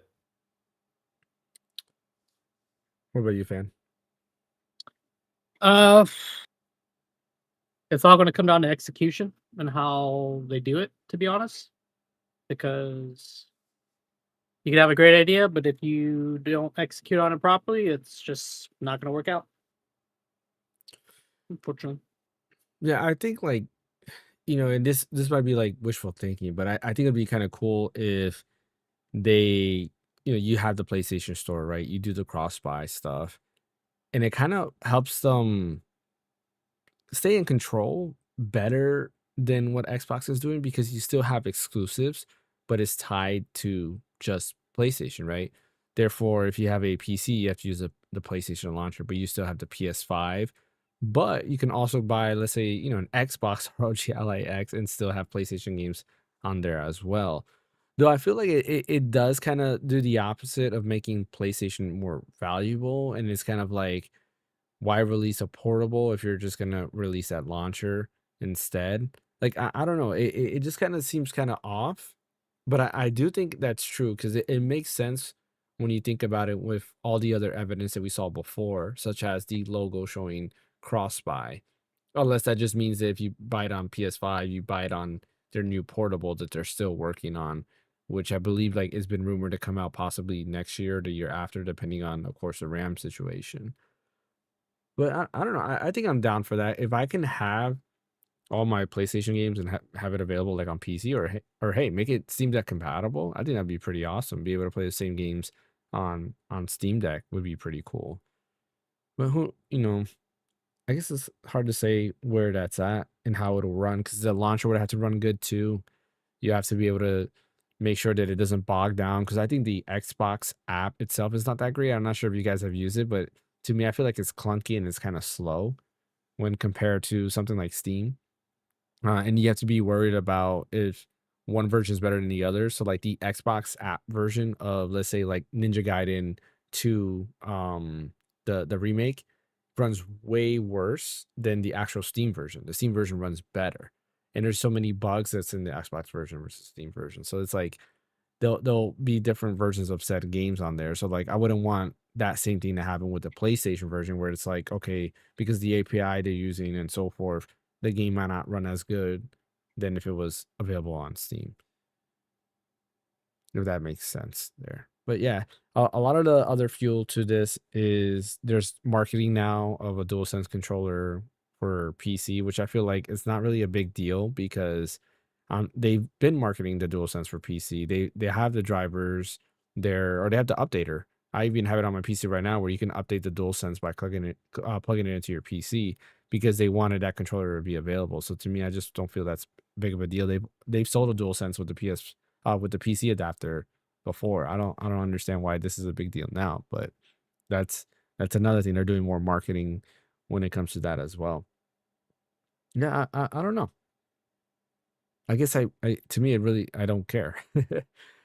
What about you, Fan? It's all going to come down to execution and how they do it, to be honest. Because you can have a great idea, but if you don't execute on it properly, it's just not going to work out. Unfortunately. Yeah, I think like and this might be like wishful thinking, but I think it'd be kind of cool if they you have the PlayStation Store, right? You do the cross buy stuff, and it kind of helps them stay in control better than what Xbox is doing because you still have exclusives, but it's tied to just PlayStation, right? Therefore, if you have a PC, you have to use the PlayStation launcher, but you still have the PS5. But you can also buy, let's say, an Xbox ROG Ally X and still have PlayStation games on there as well. Though I feel like it does kind of do the opposite of making PlayStation more valuable. And it's kind of like, why release a portable if you're just gonna release that launcher instead? Like I don't know. It just kind of seems kind of off, but I do think that's true because it makes sense when you think about it with all the other evidence that we saw before, such as the logo showing cross buy. Unless that just means that if you buy it on PS5, you buy it on their new portable that they're still working on, which I believe like has been rumored to come out possibly next year or the year after, depending on, of course, the RAM situation. But I don't know. I think I'm down for that. If I can have all my PlayStation games and have it available like on PC or hey, make it Steam Deck compatible, I think that'd be pretty awesome. Be able to play the same games on Steam Deck would be pretty cool. But I guess it's hard to say where that's at and how it'll run because the launcher would have to run good too. You have to be able to make sure that it doesn't bog down because I think the Xbox app itself is not that great. I'm not sure if you guys have used it, but to me, I feel like it's clunky and it's kind of slow when compared to something like Steam. And you have to be worried about if one version is better than the other. So like the Xbox app version of let's say like Ninja Gaiden 2, the remake runs way worse than the actual Steam version. The Steam version runs better. And there's so many bugs that's in the Xbox version versus Steam version. So it's like there'll be different versions of said games on there. So like I wouldn't want that same thing to happen with the PlayStation version where it's like, okay, because the API they're using and so forth, the game might not run as good than if it was available on Steam. If that makes sense there. But yeah, a lot of the other fuel to this is there's marketing now of a DualSense controller for PC, which I feel like it's not really a big deal because they've been marketing the DualSense for PC. They have the drivers there, or they have the updater. I even have it on my PC right now where you can update the DualSense by plugging it into your PC because they wanted that controller to be available. So to me, I just don't feel that's big of a deal. They've sold a DualSense with the PC adapter before. I don't understand why this is a big deal now, but that's another thing. They're doing more marketing when it comes to that as well. Yeah, I don't know. I guess to me it really I don't care.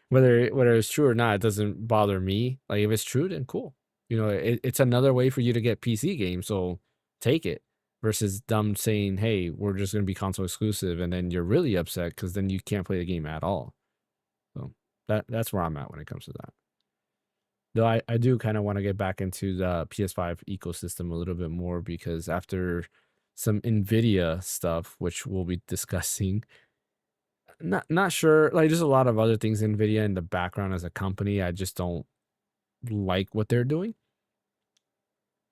whether it's true or not, it doesn't bother me. Like if it's true, then cool. It's another way for you to get PC games, so take it. Versus them saying, "Hey, we're just going to be console exclusive," and then you're really upset because then you can't play the game at all. So that's where I'm at when it comes to that. Though I do kind of want to get back into the PS5 ecosystem a little bit more because after some Nvidia stuff, which we'll be discussing, not sure. Like there's a lot of other things Nvidia in the background as a company. I just don't like what they're doing.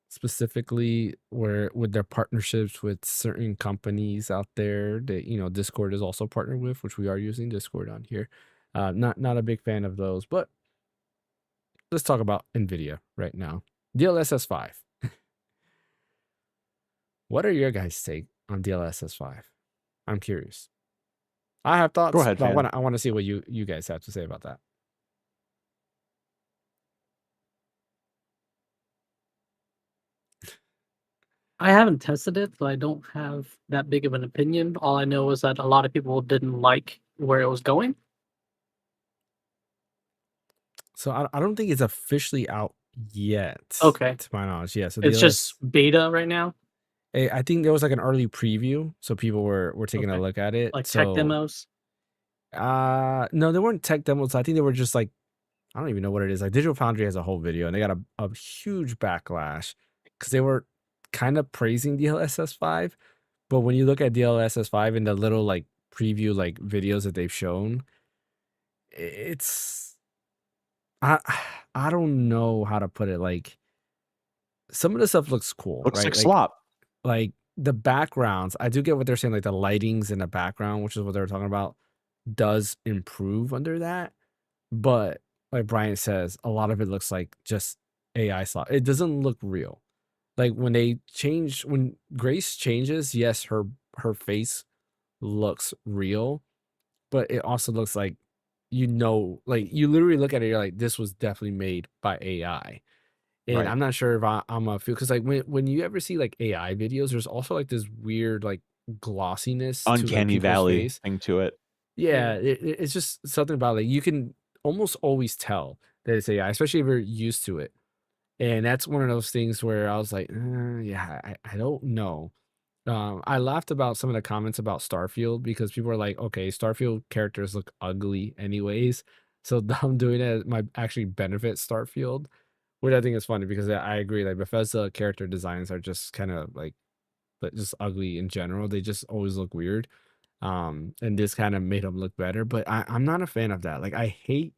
Specifically where with their partnerships with certain companies out there that Discord is also partnered with, which we are using Discord on here. Not a big fan of those, but let's talk about Nvidia right now. DLSS 5. What are your guys' take on DLSS 5? I'm curious. I have thoughts. Go ahead, but Fan. I want to see what you guys have to say about that. I haven't tested it, so I don't have that big of an opinion. All I know is that a lot of people didn't like where it was going. So I don't think it's officially out yet. Okay. To my knowledge, yeah. So It's just beta right now. I think there was like an early preview, so people were taking a look at it. Like tech demos. No, they weren't tech demos. I think they were just like, I don't even know what it is. Like Digital Foundry has a whole video, and they got a huge backlash because they were kind of praising DLSS 5, but when you look at DLSS 5 and the little like preview like videos that they've shown, it's I don't know how to put it. Like some of the stuff looks cool. Looks right? like slop. Like the backgrounds, I do get what they're saying. Like the lightings in the background, which is what they were talking about, does improve under that. But like Brian says, a lot of it looks like just AI slot. It doesn't look real. Like when Grace changes, yes, her face looks real, but it also looks like like you literally look at it, you're like, this was definitely made by AI. And Right. I'm not sure if I'm a feel because like when you ever see like AI videos, there's also like this weird like glossiness to like Uncanny people's Valley face. thing to it. Yeah, it's just something about like you can almost always tell that it's AI, especially if you're used to it. And that's one of those things where I was like, yeah, I don't know. I laughed about some of the comments about Starfield because people are like, okay, Starfield characters look ugly anyways. So them doing it might actually benefit Starfield, which I think is funny because I agree. Like Bethesda character designs are just kind of like, but just ugly in general. They just always look weird. And this kind of made them look better. But I'm not a fan of that. Like I hate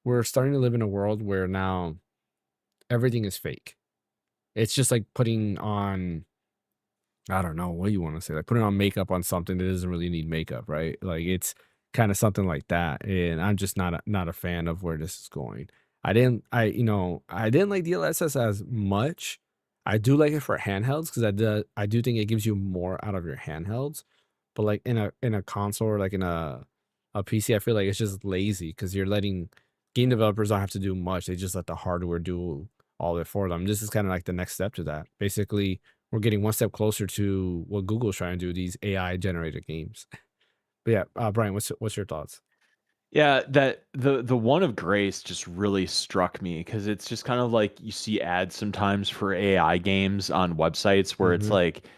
we're starting to live in a world where now everything is fake. It's just like putting on I don't know what you want to say, like putting on makeup on something that doesn't really need makeup, right? Like it's kind of something like that, and I'm just not a fan of where this is going. I didn't like DLSS as much. I do like it for handhelds because I do think it gives you more out of your handhelds, but like in a console or like in a PC, I feel like it's just lazy because you're letting game developers don't have to do much. They just let the hardware do all of it for them. This is kind of like the next step to that. Basically, we're getting one step closer to what Google's trying to do, these AI generated games. But yeah, Brian, what's your thoughts? Yeah, that the one of Grace just really struck me because it's just kind of like you see ads sometimes for AI games on websites where it's Mhm. like,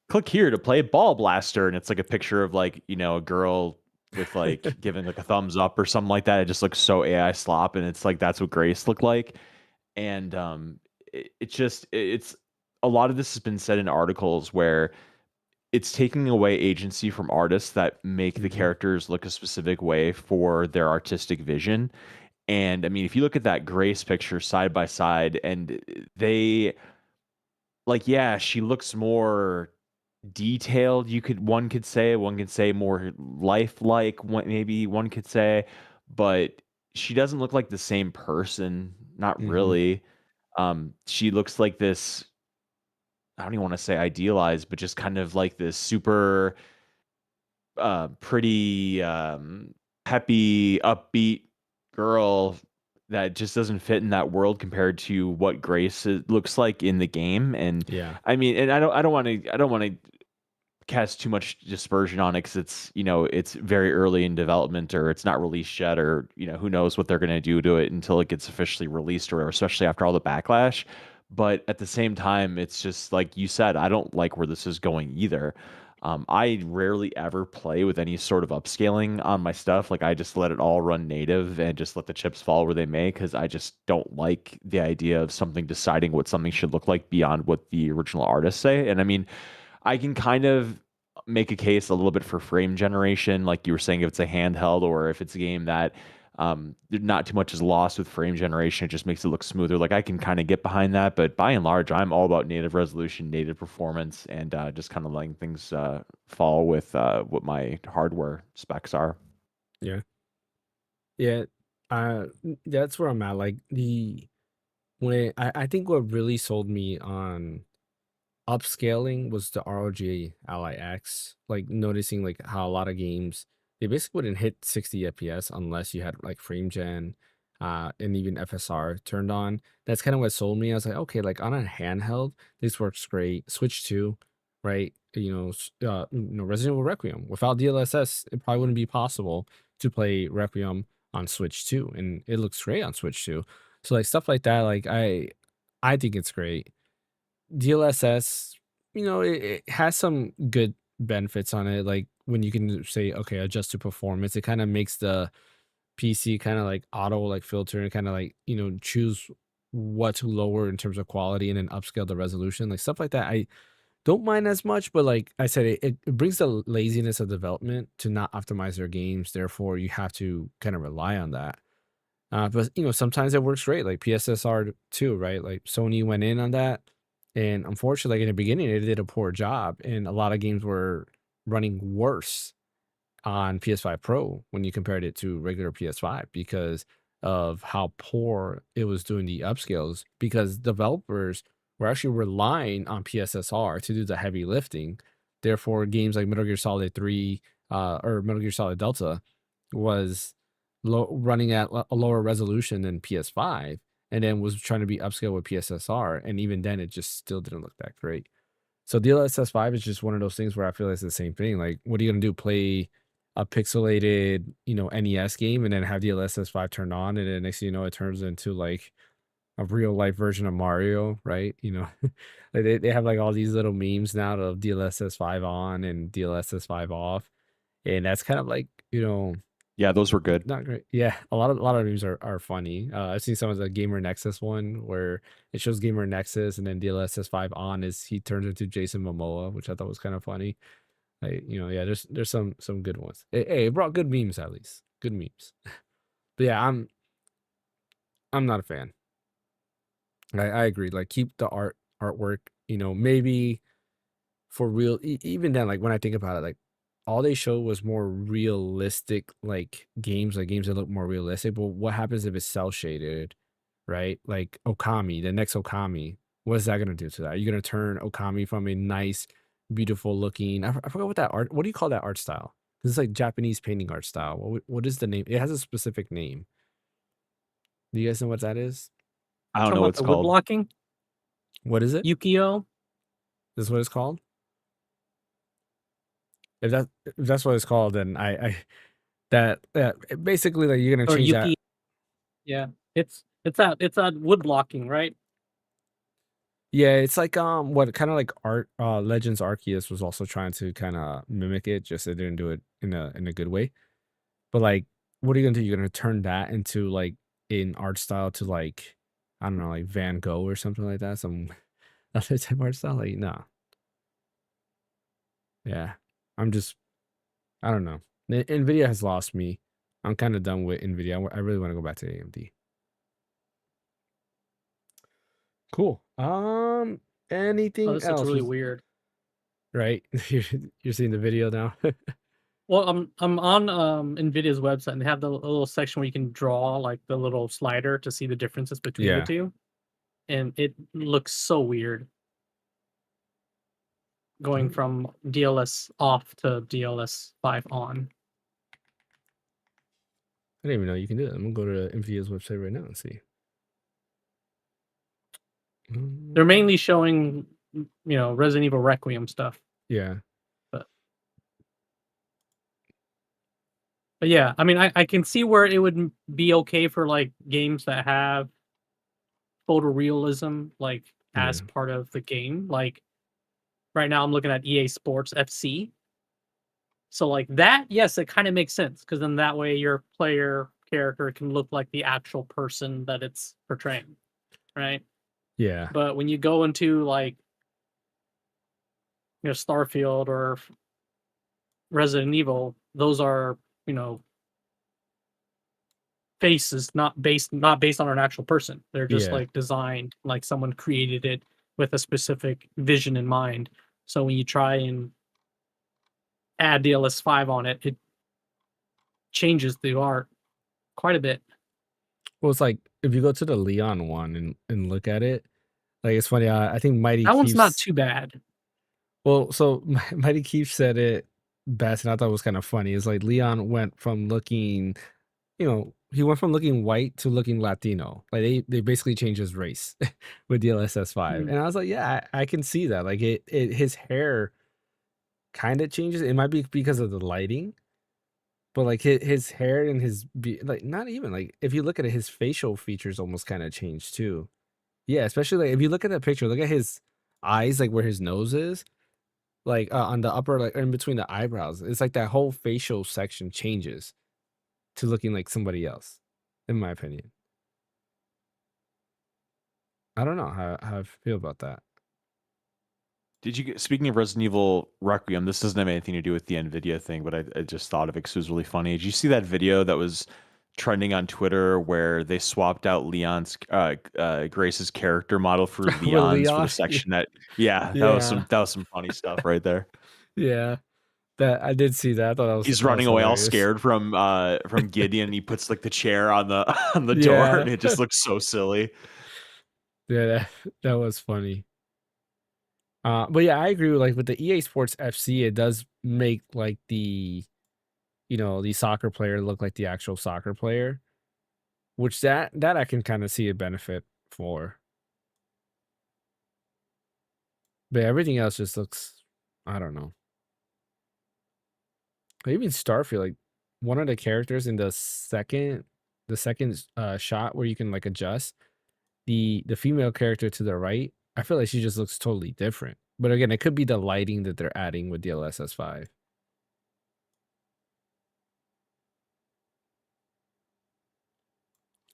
click here to play Ball Blaster, and it's like a picture of like, a girl with like giving like a thumbs up or something like that. It just looks so AI slop, and it's like that's what Grace looked like. And it's a lot of this has been said in articles where it's taking away agency from artists that make the Mhm. characters look a specific way for their artistic vision. And I mean, if you look at that Grace picture side by side, and they like, yeah, she looks more detailed. One could say more lifelike. Maybe one could say, but she doesn't look like the same person. Not Mhm. really. She looks like this. I don't even want to say idealized, but just kind of like this super pretty peppy, upbeat girl that just doesn't fit in that world compared to what Grace looks like in the game. And Yeah. I mean, and I don't want to cast too much dispersion on it because it's very early in development or it's not released yet, or who knows what they're going to do to it until it gets officially released, or especially after all the backlash. But at the same time, it's just like you said, I don't like where this is going either. I rarely ever play with any sort of upscaling on my stuff. Like I just let it all run native and just let the chips fall where they may, because I just don't like the idea of something deciding what something should look like beyond what the original artists say. And I mean, I can kind of make a case a little bit for frame generation, like you were saying, if it's a handheld or if it's a game that not too much is lost with frame generation, it just makes it look smoother. Like I can kind of get behind that, but by and large, I'm all about native resolution, native performance, and just kind of letting things fall with what my hardware specs are. Yeah. Yeah. That's where I'm at. Like when I think what really sold me on upscaling was the ROG Ally X. Like noticing like how a lot of games they basically wouldn't hit 60 FPS unless you had like frame gen and even FSR turned on. That's kind of what sold me. I was like, okay, like on a handheld, this works great. Switch 2, right? Resident Evil Requiem. Without DLSS, it probably wouldn't be possible to play Requiem on Switch 2. And it looks great on Switch 2. So like stuff like that, like I think it's great. DLSS, it has some good benefits on it. Like when you can say, okay, adjust to performance, it kind of makes the PC kind of like auto like filter and kind of like, choose what to lower in terms of quality and then upscale the resolution. Like stuff like that. I don't mind as much, but like I said, it brings the laziness of development to not optimize their games. Therefore, you have to kind of rely on that. But sometimes it works great, like PSSR too, right? Like Sony went in on that, and unfortunately, like in the beginning, it did a poor job, and a lot of games were running worse on PS5 Pro when you compared it to regular PS5 because of how poor it was doing the upscales. Because developers were actually relying on PSSR to do the heavy lifting. Therefore, games like Metal Gear Solid 3 or Metal Gear Solid Delta was running at a lower resolution than PS5 and then was trying to be upscaled with PSSR. And even then, it just still didn't look that great. So DLSS 5 is just one of those things where I feel like it's the same thing. Like, what are you gonna do? Play a pixelated, NES game and then have DLSS 5 turned on, and then next thing you know, it turns into like a real life version of Mario, right? You know, like they have like all these little memes now of DLSS 5 on and DLSS 5 off. And that's kind of like, you know, Yeah, those were good. not great. Yeah, a lot of memes are funny. I've seen some of the Gamer Nexus one where it shows Gamer Nexus and then DLSS 5 on is he turns into Jason Momoa, which I thought was kind of funny. Like, you know, yeah, there's some good ones. Hey, it brought good memes at least. Good memes. But yeah, I'm not a fan. I agree. Like keep the artwork, you know, maybe for real even then, like when I think about it, like all they showed was more realistic like games that look more realistic. But what happens if it's cell shaded, right? Like Okami, the next Okami. What is that gonna do to that? Are you gonna turn Okami from a nice, beautiful looking I forgot what that art what do you call that art style? 'Cause it's like Japanese painting art style. What is the name? It has a specific name. Do you guys know what that is? I don't Talking know what about it's the wood called. blocking, What is it? Yukio. This is what it's called? If that's what it's called, then basically like you're gonna Or change that. Yuki. Yeah, it's that wood blocking, right? Yeah, it's like what kind of like art Legends Arceus was also trying to kind of mimic it, just it didn't do it in a good way. But like what are you gonna do? You're gonna turn that into like an art style to like I don't know, like Van Gogh or something like that, some other type of art style? Like no. Yeah. I'm just I don't know. Nvidia has lost me. I'm kind of done with Nvidia. I really want to go back to AMD. Cool. Oh, Anything this looks else? really weird. Right? You're seeing the video now. Well, I'm on Nvidia's website and they have the little section where you can draw like the little slider to see the differences between the Yeah. two, and it looks so weird going from DLS off to DLS 5 on. I didn't even know you can do that. I'm gonna go to Nvidia's website right now and see. They're mainly showing, Resident Evil Requiem stuff. Yeah. But yeah, I mean, I can see where it would be okay for like games that have photorealism like as Yeah. part of the game. Like right now, I'm looking at EA Sports FC. So like that, yes, it kind of makes sense because then that way your player character can look like the actual person that it's portraying, right? Yeah. But when you go into like Starfield or Resident Evil, those are faces not based on an actual person. They're just Yeah. like designed like someone created it with a specific vision in mind. So when you try and add DLS 5 on it, it changes the art quite a bit. Well, it's like if you go to the Leon one and look at it, like it's funny. I think Mighty That one's not Keeps. too bad. Well, so Mighty Keeps said it best, and I thought it was kind of funny. It's like Leon went from looking, he went from looking white to looking Latino. Like they basically changed his race with DLSS 5, Mm. and I was like, yeah, I can see that. Like his hair kind of changes. It might be because of the lighting, but like his hair and like not even like if you look at it, his facial features almost kind of changed too. Yeah, especially like if you look at that picture, look at his eyes, like where his nose is, like on the upper, like in between the eyebrows. It's like that whole facial section changes to looking like somebody else, in my opinion. I don't know how I feel about that. Speaking of Resident Evil Requiem, this doesn't have anything to do with the NVIDIA thing, but I just thought of it because it was really funny. Did you see that video that was trending on Twitter where they swapped out Grace's character model for With Leon's for Leon, the section that was yeah, some funny stuff right there. yeah. That I did see that. I thought He's that was running away all hilarious. scared from Gideon. He puts like the chair on the on the door, and Yeah, it just looks so silly. yeah, that was funny. But yeah, I agree with with the EA Sports FC. It does make like the soccer player look like the actual soccer player, which that I can kind of see a benefit for. But everything else just looks, I don't know. Even Starfield, like one of the characters in the second shot where you can like adjust, the female character to the right, I feel like she just looks totally different. But again, it could be the lighting that they're adding with DLSS 5.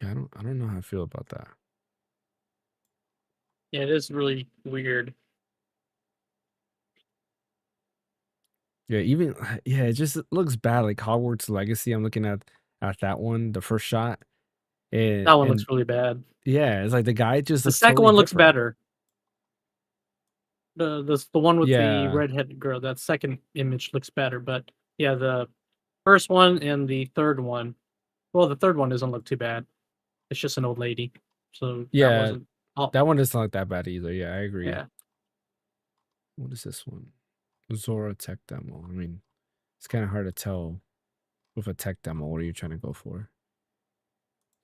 I don't know how I feel about that. Yeah, it is really weird. Yeah, even it just looks bad. Like Hogwarts Legacy, I'm looking at that one, the first shot, and That one looks really bad. yeah, it's like the guy just The looks second totally one looks different. better. The one with the Yeah. redheaded girl, that second image looks better, but yeah, the first one and the third one. Well, the third one doesn't look too bad. It's just an old lady. So that Yeah, wasn't. Oh, that one doesn't look that bad either. Yeah, I agree. yeah. What is this one? Zora tech demo. I mean, it's kind of hard to tell with a tech demo. What are you trying to go for?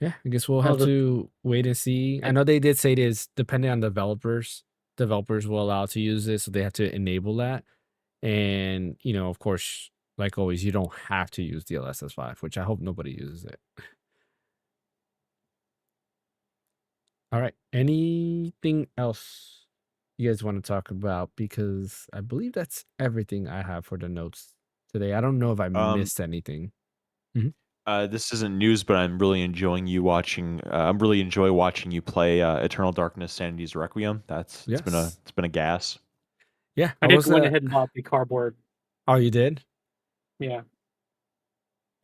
Yeah, I guess we'll have to wait and see. I know they did say it is depending on developers. Developers will allow to use this, so they have to enable that. And you know, of course, like always, you don't have to use DLSS 5, which I hope nobody uses it. All right. Anything else you guys want to talk about? Because I believe that's everything I have for the notes today. I don't know if I missed anything. This isn't news, but I'm really enjoying you watching. I'm really enjoy watching you play Eternal Darkness: Sanity's Requiem. It's been a gas. Yeah, I did went ahead and bought the cardboard. Oh, you did? Yeah.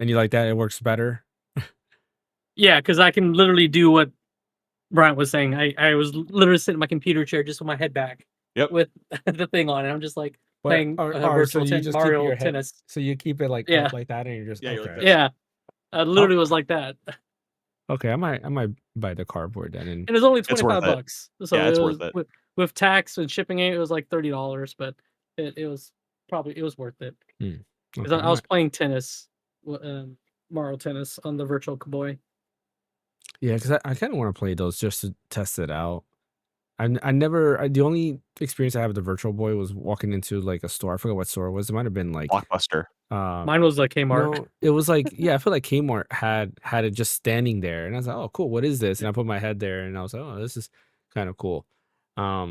And you like that? It works better? Yeah, because I can literally do what Bryant was saying. I was literally sitting in my computer chair just with my head back. Yep. With the thing on, and I'm just like playing virtual Mario Tennis. So you keep it like up like that, and you're just okay. Yeah, I literally was like that. Okay, I might buy the cardboard then. And it was only $25. So yeah, it's worth it. With tax and shipping it was like $30, but it was worth it. Because I was playing tennis, Mario Tennis on the virtual Boy. Yeah, because I kind of want to play those just to test it out. The only experience I have with the Virtual Boy was walking into like a store. I forgot what store it was. It might have been like Blockbuster. Mine was like Kmart. No, it was like I feel like Kmart had it just standing there, and I was like, oh, cool. What is this? And I put my head there, and I was like, oh, this is kind of cool. Yeah,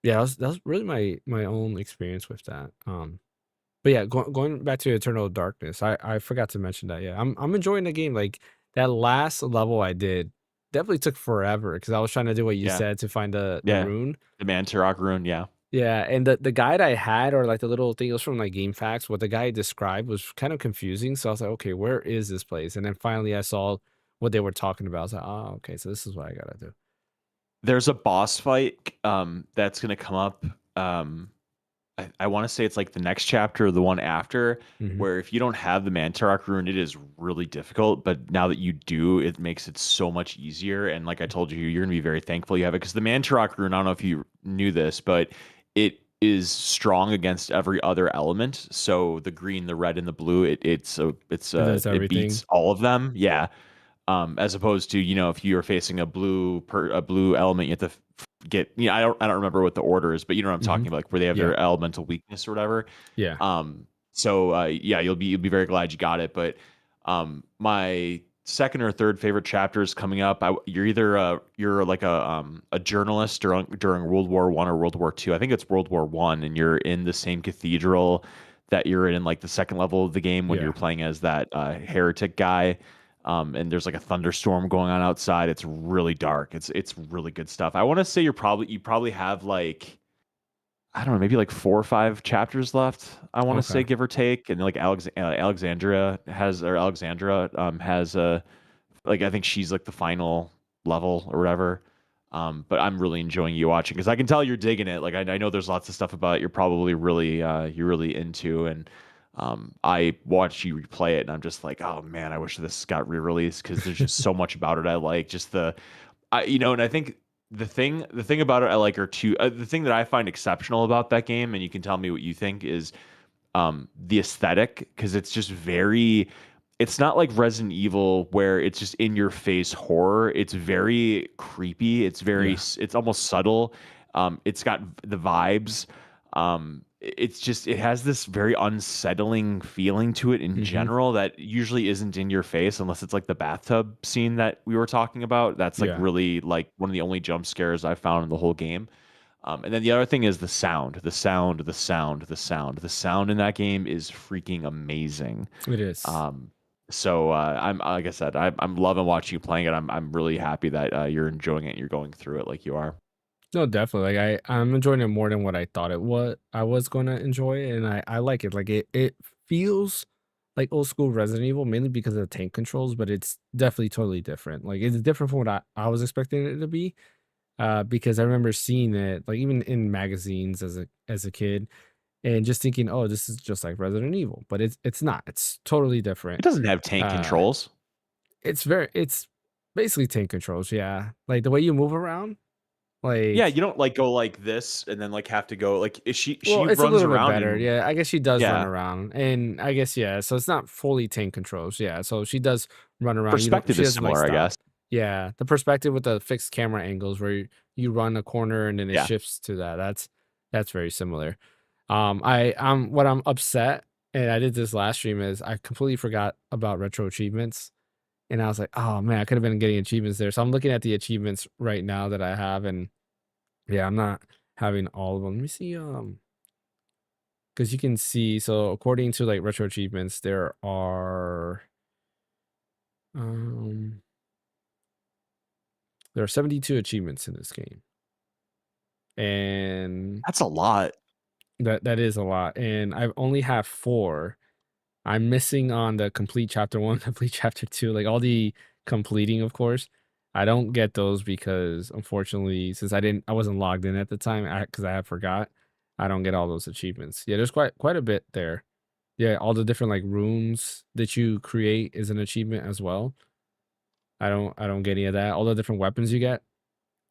that was really my own experience with that. But yeah, going back to Eternal Darkness, I forgot to mention that. Yeah, I'm enjoying the game. Like that last level I did definitely took forever because I was trying to do what you said to find the rune. The Mantarok rune, yeah. Yeah, and the guide I had, or like the little thing, it was from like Game Facts. What the guy described was kind of confusing. So I was like, okay, where is this place? And then finally I saw what they were talking about. I was like, oh, okay, so this is what I gotta do. There's a boss fight that's gonna come up. I want to say it's like the next chapter or the one after, where if you don't have the Mantarok rune, it is really difficult. But now that you do, it makes it so much easier. And like I told you, you're gonna be very thankful you have it, because the Mantarok rune, I don't know if you knew this, but it is strong against every other element. So the green, the red, and the blue, it beats all of them. Yeah. As opposed to, if you're facing a blue element, you have to get, I don't remember what the order is, but you know what I'm talking about, like where they have their elemental weakness or whatever. Yeah. You'll be very glad you got it. But my second or third favorite chapter is coming up. You're either you're like a journalist during World War I or World War II. I think it's World War I, and you're in the same cathedral that you're in like the second level of the game when you're playing as that heretic guy. And there's like a thunderstorm going on outside. It's really dark. It's really good stuff. I want to say you probably have like, I don't know, maybe like 4 or 5 chapters left. I want to say, give or take. And like Alexandra has a, like, I think she's like the final level or whatever. But I'm really enjoying you watching, because I can tell you're digging it. Like I know there's lots of stuff about it you're probably really into, and I watch you replay it, and I'm just like, oh man, I wish this got re-released, because there's just so much about it I like. Just and I think the thing about it I like are two. The thing that I find exceptional about that game, and you can tell me what you think, is the aesthetic, because it's just very. It's not like Resident Evil where it's just in your face horror. It's very creepy. It's very. It's almost subtle. It's got the vibes. it has this very unsettling feeling to it in general that usually isn't in your face unless it's like the bathtub scene that we were talking about. That's like really like one of the only jump scares I've found in the whole game. And then the other thing is the sound in that game is freaking amazing. It is. So I'm like I said, I'm loving watching you playing it. I'm really happy that you're enjoying it and you're going through it like you are. No, definitely. Like I'm enjoying it more than what I thought I was going to enjoy, and I like it. Like it feels like old school Resident Evil, mainly because of the tank controls, but it's definitely totally different. Like it's different from what I was expecting it to be. Because I remember seeing it like even in magazines as a kid, and just thinking, oh, this is just like Resident Evil, but it's not. It's totally It different. doesn't have tank controls. It's basically tank controls. Yeah, like the way you move around. Like, yeah, you don't like go like this and then like have to go like she well, it's runs a little around bit better. Yeah, I guess she does run Yeah. around, and I guess so it's not fully tank controls. Yeah, so she does run around. Perspective she is doesn't, like, similar, I stop. guess. Yeah, the perspective with the fixed camera angles where you run a corner and then it shifts to that. That's very similar. What I'm upset, and I did this last stream, is I completely forgot about retro achievements. And I was like, oh man, I could have been getting achievements there. So I'm looking at the achievements right now that I have, and yeah, I'm not having all of them. Let me see, because you can see, so according to like retro achievements, there are 72 achievements in this game. And That's a lot. that is a lot. And I only have 4. I'm missing on the complete chapter 1, complete chapter 2, like all the completing, of course. I don't get those because unfortunately, since I wasn't logged in at the time, because I had forgot, I don't get all those achievements. Yeah, there's quite a bit there. Yeah, all the different like rooms that you create is an achievement as well. I don't get any of that. All the different weapons you get,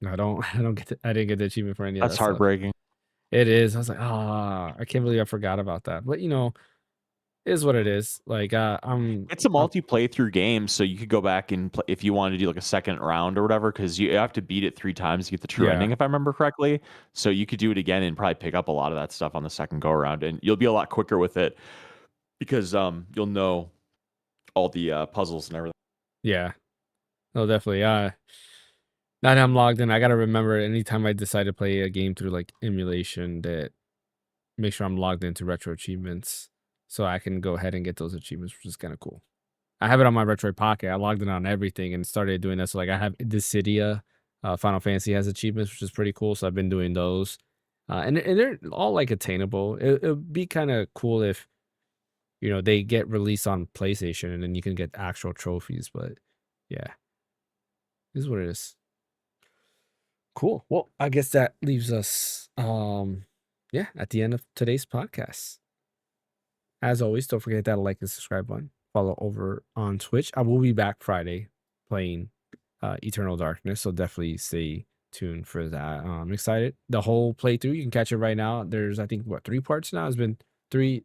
I didn't get the achievement for any of that That's stuff. heartbreaking. It is. I was like, I can't believe I forgot about that. But it is what it is. Like It's a multi-play through game, so you could go back and play if you wanted to do like a second round or whatever, because you have to beat it 3 times to get the true ending, if I remember correctly. So you could do it again and probably pick up a lot of that stuff on the second go around, and you'll be a lot quicker with it because you'll know all the puzzles and everything. Yeah. No, definitely. Now that I'm logged in, I gotta remember anytime I decide to play a game through like emulation that make sure I'm logged into retro achievements so I can go ahead and get those achievements, which is kind of cool. I have it on my retro pocket. I logged in on everything and started doing that. So like I have Dissidia, Final Fantasy has achievements, which is pretty cool. So I've been doing those. And they're all like attainable. It'd be kind of cool if they get released on PlayStation and then you can get actual trophies, but yeah. This is what it is. Cool. Well, I guess that leaves us at the end of today's podcast. As always, don't forget that like and subscribe button. Follow over on Twitch. I will be back Friday playing Eternal Darkness, so definitely stay tuned for that. I'm excited. The whole playthrough, you can catch it right now. There's, I think, 3 parts now? It's been three.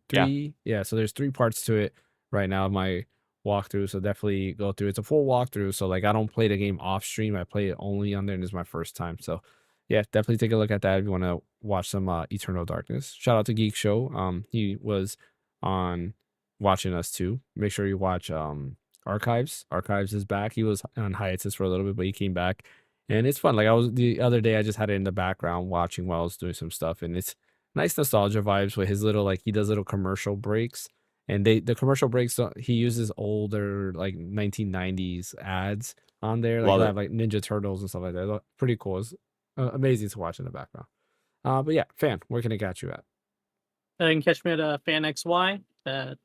Yeah, so there's 3 parts to it right now, my walkthrough, so definitely go through. It's a full walkthrough, so like I don't play the game off stream. I play it only on there, and it's my first time. So yeah, definitely take a look at that if you want to watch some Eternal Darkness. Shout out to Geek Show. He was on watching us too. Make sure you watch Archives. Archives is back. He was on hiatus for a little bit, but he came back, and it's fun. Like the other day, I just had it in the background watching while I was doing some stuff, and it's nice nostalgia vibes with his little, like, he does little commercial breaks. And the commercial breaks, he uses older like 1990s ads on there. Like, have like Ninja Turtles and stuff like that. They're pretty cool. It's amazing to watch in the background. But yeah, Fan, where can I catch you at? You can catch me at Phaneckswhy at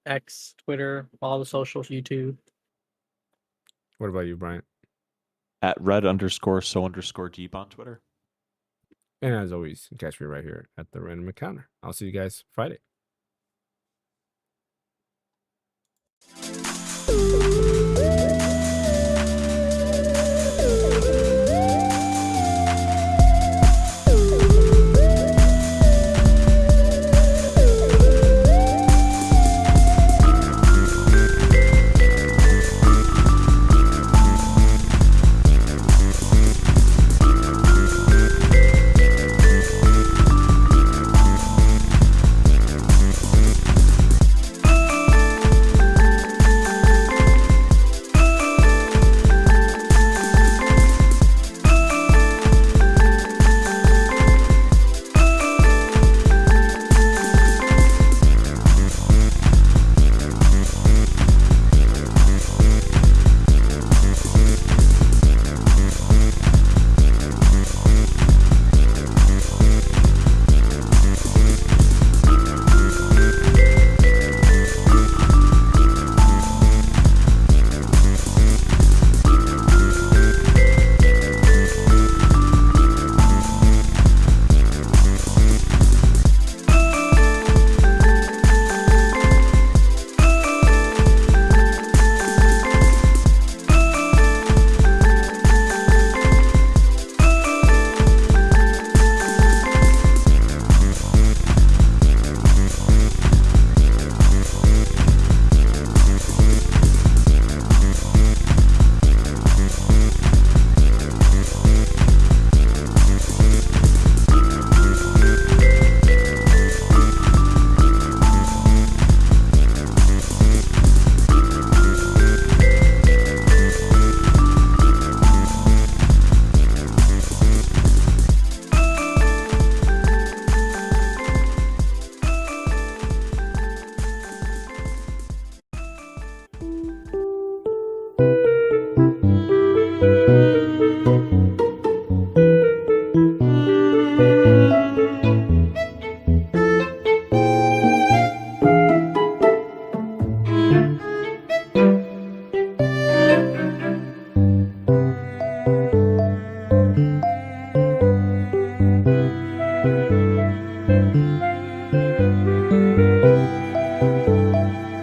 X, Twitter, all the socials, YouTube. What about you, Bryant? At red_so_deep on Twitter. And as always, you can catch me right here at the Random Encounter. I'll see you guys Friday.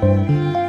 Bye.